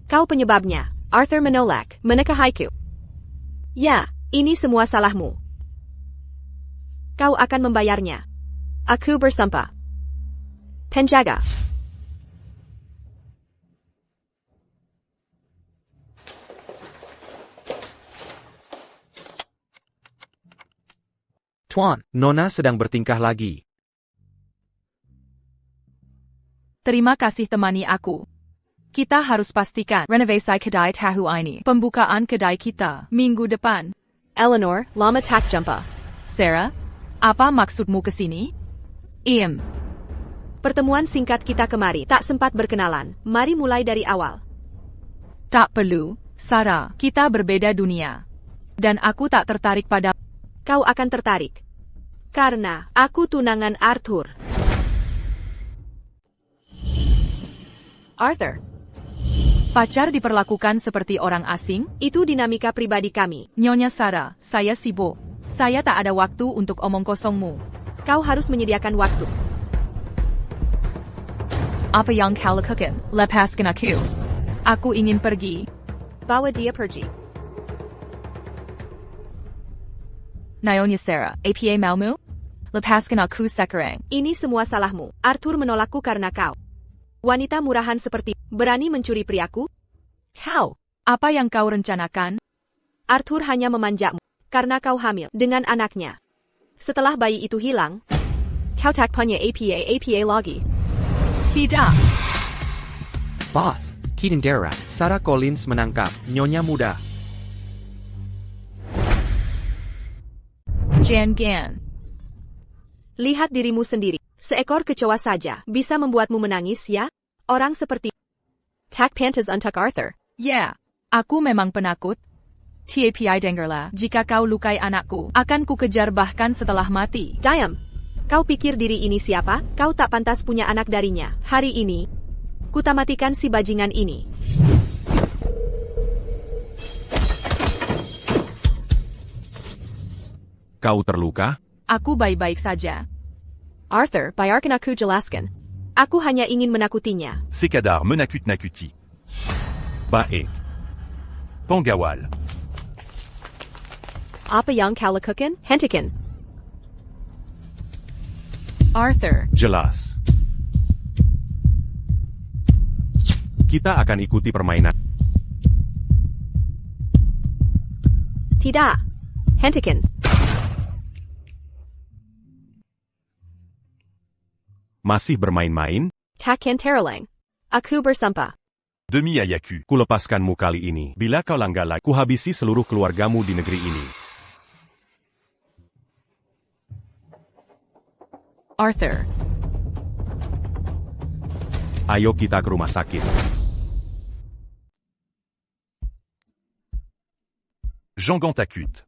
Kau penyebabnya. Arthur menolak, menikahiku. Ya, ini semua salahmu. Kau akan membayarnya. Aku bersumpah. Penjaga. Tuan, Nona sedang bertingkah lagi. Terima kasih temani aku. Kita harus pastikan renovasi kedai tahu ini. Pembukaan kedai kita minggu depan. Eleanor, lama tak jumpa. Sarah, apa maksudmu ke sini? Pertemuan singkat kita kemari tak sempat berkenalan. Mari mulai dari awal. Tak perlu, Sarah. Kita berbeda dunia. Dan aku tak tertarik pada... Kau akan tertarik. Karena aku tunangan Arthur. Arthur, Pacar diperlakukan seperti orang asing? itu dinamika pribadi kami. Nyonya Sarah, saya sibuk. Saya tak ada waktu untuk omong kosongmu. Kau harus menyediakan waktu. Apa yang kau lakukan? Lepaskan aku. Aku ingin pergi. Bawa dia pergi. Nyonya Sarah, apa maumu? Lepaskan aku sekarang. Ini semua salahmu. Arthur menolakku karena kau. Wanita murahan seperti berani mencuri priaku? Kau, apa yang kau rencanakan? Arthur hanya memanjamu karena kau hamil dengan anaknya. Setelah bayi itu hilang, kau tak punya apa lagi. Tidak. Boss, Keaton Dara, Sarah Collins menangkap nyonya muda. Jangan. Lihat dirimu sendiri. Seekor kecoa saja bisa membuatmu menangis ya? Orang seperti tak pantas untuk Arthur. Ya, aku memang penakut. Tapi dengarlah, jika kau lukai anakku, akan ku kejar bahkan setelah mati. Diam. Kau pikir diri ini siapa? Kau tak pantas punya anak darinya. Hari ini, ku tamatikan si bajingan ini. Kau terluka? Aku baik-baik saja. Arthur, biarkan aku jelaskan. Aku hanya ingin menakutinya. Sekadar menakut-nakuti. Baik. Pengawal. Apa yang kau lakukan? Hentikan. Arthur, Jelas. Kita akan ikuti permainan. Tidak. Hentikan. Masih bermain-main? Takkan terulang. Aku bersumpah. Demi Ayaku. Kulepaskanmu kali ini. Bila kau langgar lagi, kuhabisi seluruh keluargamu di negeri ini. Arthur, Ayo kita ke rumah sakit. Jean Gantakut.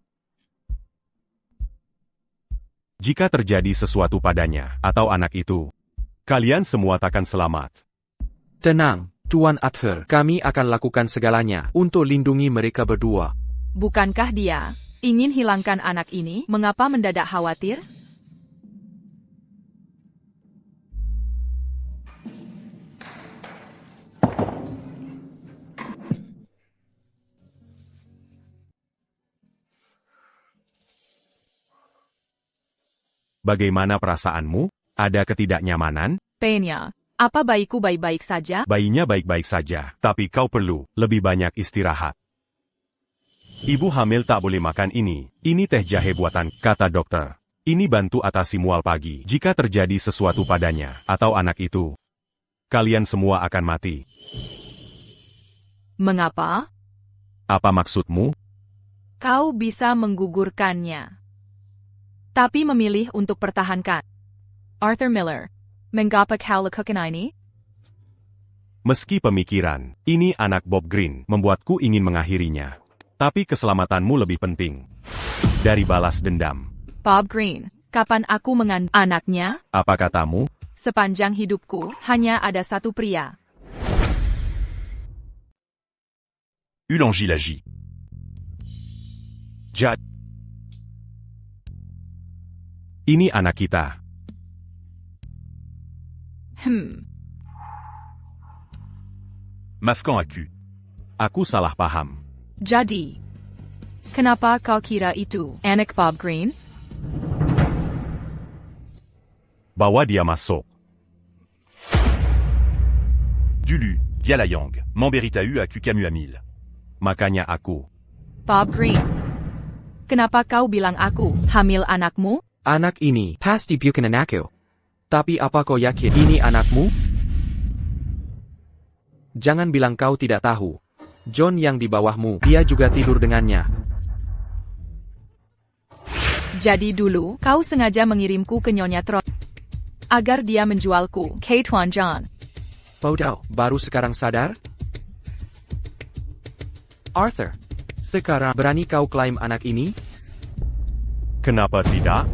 Jika terjadi sesuatu padanya, atau anak itu, kalian semua takkan selamat. Tenang, Tuan Arthur. Kami akan lakukan segalanya untuk lindungi mereka berdua. bukankah dia ingin hilangkan anak ini? Mengapa mendadak khawatir? Bagaimana perasaanmu? Ada ketidaknyamanan? Penya, apa bayiku baik-baik saja? Bayinya baik-baik saja, tapi kau perlu lebih banyak istirahat. Ibu hamil tak boleh makan ini. Ini teh jahe buatan, kata dokter. Ini bantu atasi mual pagi. Jika terjadi sesuatu padanya, atau anak itu, kalian semua akan mati. Mengapa? Apa maksudmu? Kau bisa menggugurkannya, tapi memilih untuk pertahankan. Arthur Miller, mengapa kau lakukan ini? Meski pemikiran, ini anak Bob Green, membuatku ingin mengakhirinya. Tapi keselamatanmu lebih penting dari balas dendam. Bob Green, kapan aku mengandung anaknya? Apa katamu? Sepanjang hidupku, hanya ada satu pria. Ulangi-lagi. Ini anak kita. Mafkan aku. Aku salah paham. Jadi, kenapa kau kira itu anak Bob Green? Bawa dia masuk. Dulu, Dialayang, Mamberitahu aku Camus Amil. Makanya aku. Bob Green, kenapa kau bilang aku hamil anakmu? Anak ini pasti bukan anakku. Tapi apa kau yakin ini anakmu? Jangan bilang kau tidak tahu. John yang di bawahmu, dia juga tidur dengannya. Jadi dulu, kau sengaja mengirimku ke Nyonya Tron. agar dia menjualku ke Tuan John. Bodoh, baru sekarang sadar? Arthur, sekarang berani kau klaim anak ini? Kenapa tidak?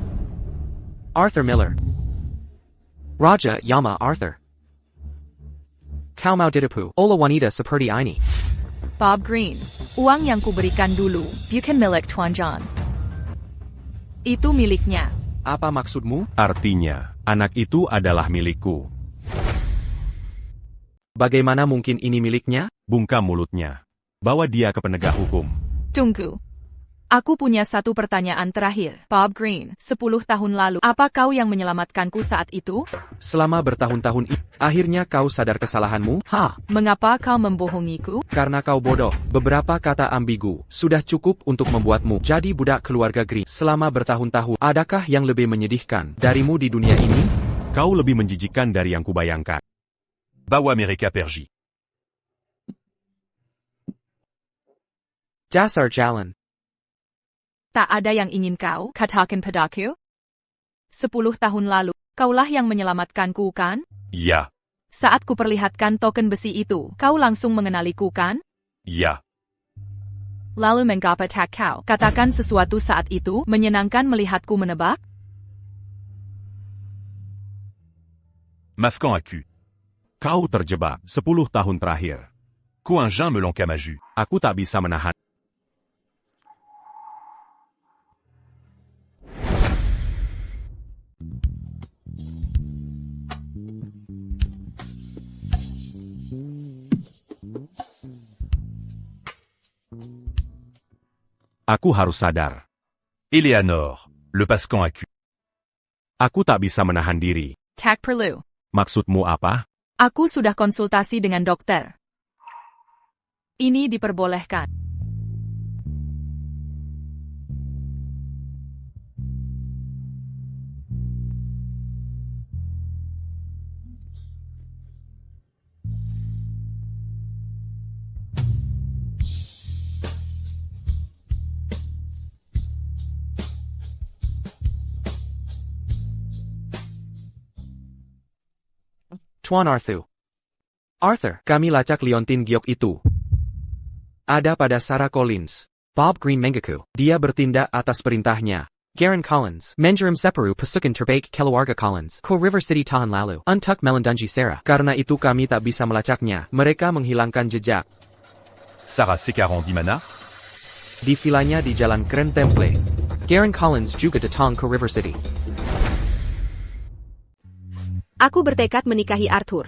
Arthur Miller. Raja Yama Arthur. Kau mau ditipu oleh wanita seperti ini. Bob Green, uang yang kuberikan dulu, bukan milik Tuan John. Itu miliknya. Apa maksudmu? Artinya, anak itu adalah milikku. Bagaimana mungkin ini miliknya? Bungkam mulutnya. Bawa dia ke penegak hukum. Tunggu. Aku punya satu pertanyaan terakhir. Bob Green, 10 tahun lalu, apa kau yang menyelamatkanku saat itu? Selama bertahun-tahun ini, akhirnya kau sadar kesalahanmu? Mengapa kau membohongiku? Karena kau bodoh. Beberapa kata ambigu sudah cukup untuk membuatmu jadi budak keluarga Green selama bertahun-tahun. Adakah yang lebih menyedihkan darimu di dunia ini? Kau lebih menjijikan dari yang kubayangkan. Bawa mereka pergi. Dasar jalan. Tak ada yang ingin kau katakan padaku? 10 tahun lalu, kaulah yang menyelamatkanku kan? Ya, Saat kuperlihatkan token besi itu, kau langsung mengenaliku kan? ya. Lalu mengapa tak kau katakan sesuatu saat itu menyenangkan melihatku menebak? Mafcan a cul. Kau terjebak 10 tahun terakhir. Coingin melon camaju. Aku tak bisa menahan. Aku harus sadar. Eleanor, le Pascan a cul. Aku tak bisa menahan diri. Tak perlu. Maksudmu apa? Aku sudah konsultasi dengan dokter. Ini diperbolehkan. Tuan Arthur. Arthur, kami lacak liontin giok itu. Ada pada Sarah Collins. Bob Green Mengaku. Dia bertindak atas perintahnya. Garen Collins. Menjerim separu pasukan terbaik keluarga Collins. Ko River City tahan lalu. Untuk melandungi Sarah. Karena itu kami tak bisa melacaknya. Mereka menghilangkan jejak. Sarah Secaran d'Imana. Di vilanya di Jalan Grand Temple. Garen Collins juga datang ke River City. Aku bertekad menikahi Arthur.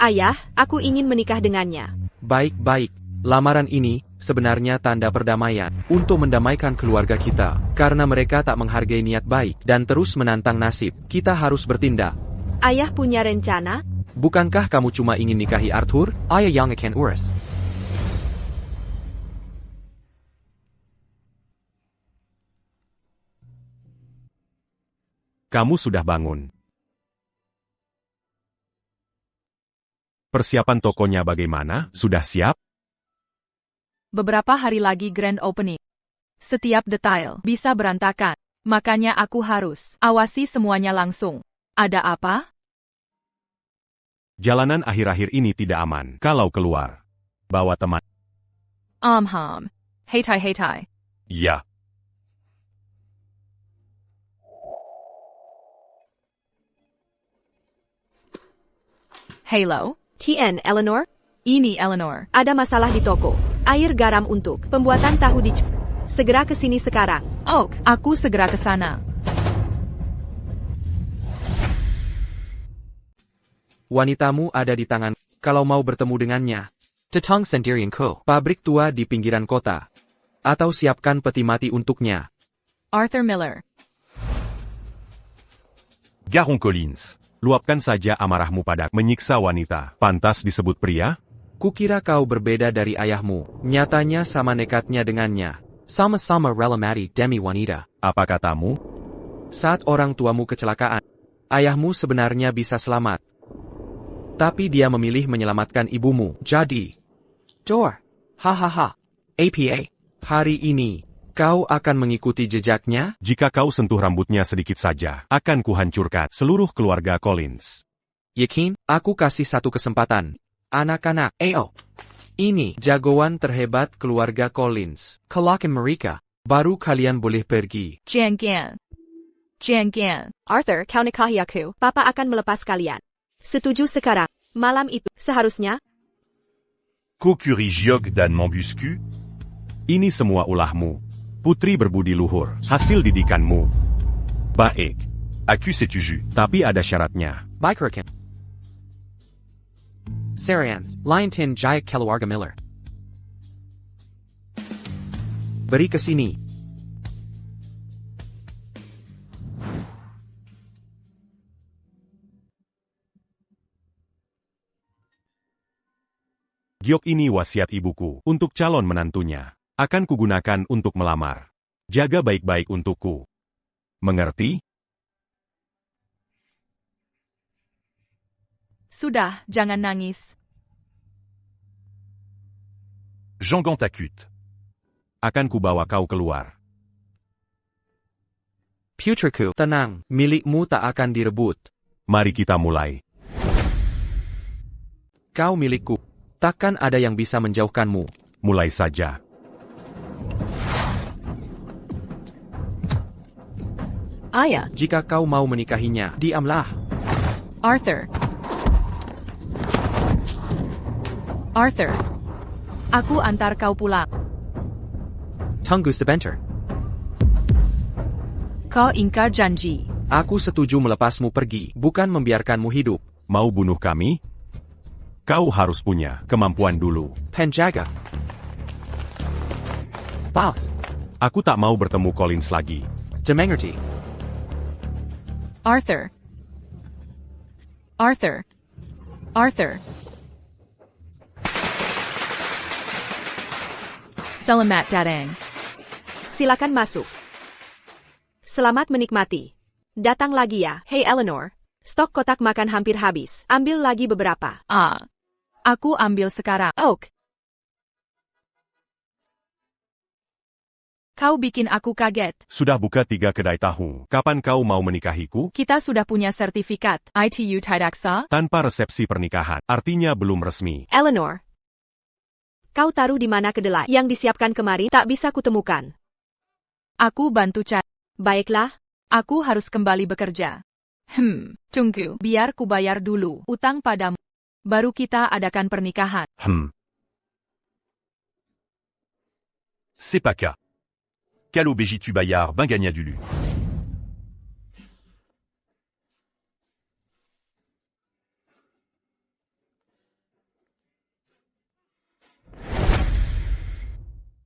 Ayah, aku ingin menikah dengannya. Baik-baik. Lamaran ini sebenarnya tanda perdamaian untuk mendamaikan keluarga kita. Karena mereka tak menghargai niat baik dan terus menantang nasib. Kita harus bertindak. Ayah punya rencana? Bukankah kamu cuma ingin nikahi Arthur? Ayah yang akan urus. Kamu sudah bangun. Persiapan tokonya bagaimana? Sudah siap? Beberapa hari lagi grand opening. Setiap detail bisa berantakan. Makanya aku harus awasi semuanya langsung. Ada apa? Jalanan akhir-akhir ini tidak aman. Kalau keluar, bawa teman. Heitai. Ya. Halo? TN, Eleanor? Ini Eleanor. Ada masalah di toko. Air garam untuk pembuatan tahu di... Segera ke sini sekarang. Oak, aku segera ke sana. Wanitamu ada di tangan. Kalau mau bertemu dengannya, datang sendirian ke pabrik tua di pinggiran kota. Atau siapkan peti mati untuknya. Arthur Miller. Garon Collins. Luapkan saja amarahmu pada menyiksa wanita. Pantas disebut pria? Kukira kau berbeda dari ayahmu. Nyatanya sama nekatnya dengannya. Sama-sama rela mati demi wanita. Apa katamu? Saat orang tuamu kecelakaan, ayahmu sebenarnya bisa selamat. Tapi dia memilih menyelamatkan ibumu. Jadi, Hahaha. APA. Hari ini, Kau akan mengikuti jejaknya? Jika kau sentuh rambutnya sedikit saja, akan kuhancurkan seluruh keluarga Collins. Yakin? Aku kasih satu kesempatan. Anak-anak, ini jagoan terhebat keluarga Collins. Kalahin mereka, baru kalian boleh pergi. Jian Gan. Jian Gan. Arthur, kau nikahi aku. Papa akan melepas kalian. Setuju sekarang. Malam itu, seharusnya, Kokuri Jiok dan Montbuscu. Ini semua ulahmu. Putri berbudi luhur, hasil didikanmu. Baik, Accuse et tu jus. tapi ada syaratnya. Baik Rakan. Sarian, Liontin Jayak Keluarga Miller. Beri ke sini. Giok ini wasiat ibuku untuk calon menantunya. Akan kugunakan untuk melamar. Jaga baik-baik untukku. Mengerti? Sudah, jangan nangis. Jean Gant acute. Akan kubawa kau keluar. Putriku, tenang, milikmu tak akan direbut. Mari kita mulai. Kau milikku. Takkan ada yang bisa menjauhkanmu. Mulai saja. Ayah. Jika kau mau menikahinya, diamlah. Arthur. Arthur. Aku antar kau pulang. Tunggu sebentar. Kau ingkar janji. Aku setuju melepasmu pergi, bukan membiarkanmu hidup. Mau bunuh kami? Kau harus punya kemampuan dulu. Penjaga. Boss. Aku tak mau bertemu Collins lagi. Dimengerti. Arthur. Arthur. Arthur. Selamat datang. silakan masuk. Selamat menikmati. Datang lagi ya, hey Eleanor. Stok kotak makan hampir habis. Ambil lagi beberapa. Aku ambil sekarang. Oak. Kau bikin aku kaget. Sudah buka 3 kedai tahu. Kapan kau mau menikahiku? Kita sudah punya sertifikat ITU Tidaksa. Tanpa resepsi pernikahan. Artinya belum resmi. Eleanor. Kau taruh di mana kedelai yang disiapkan kemari tak bisa kutemukan. Aku bantu cari. Baiklah. Aku harus kembali bekerja. Tunggu. Biar ku bayar dulu utang padamu. Baru kita adakan pernikahan. C'est pas cas. Calo Bégitu Bayard ben gagna du lu.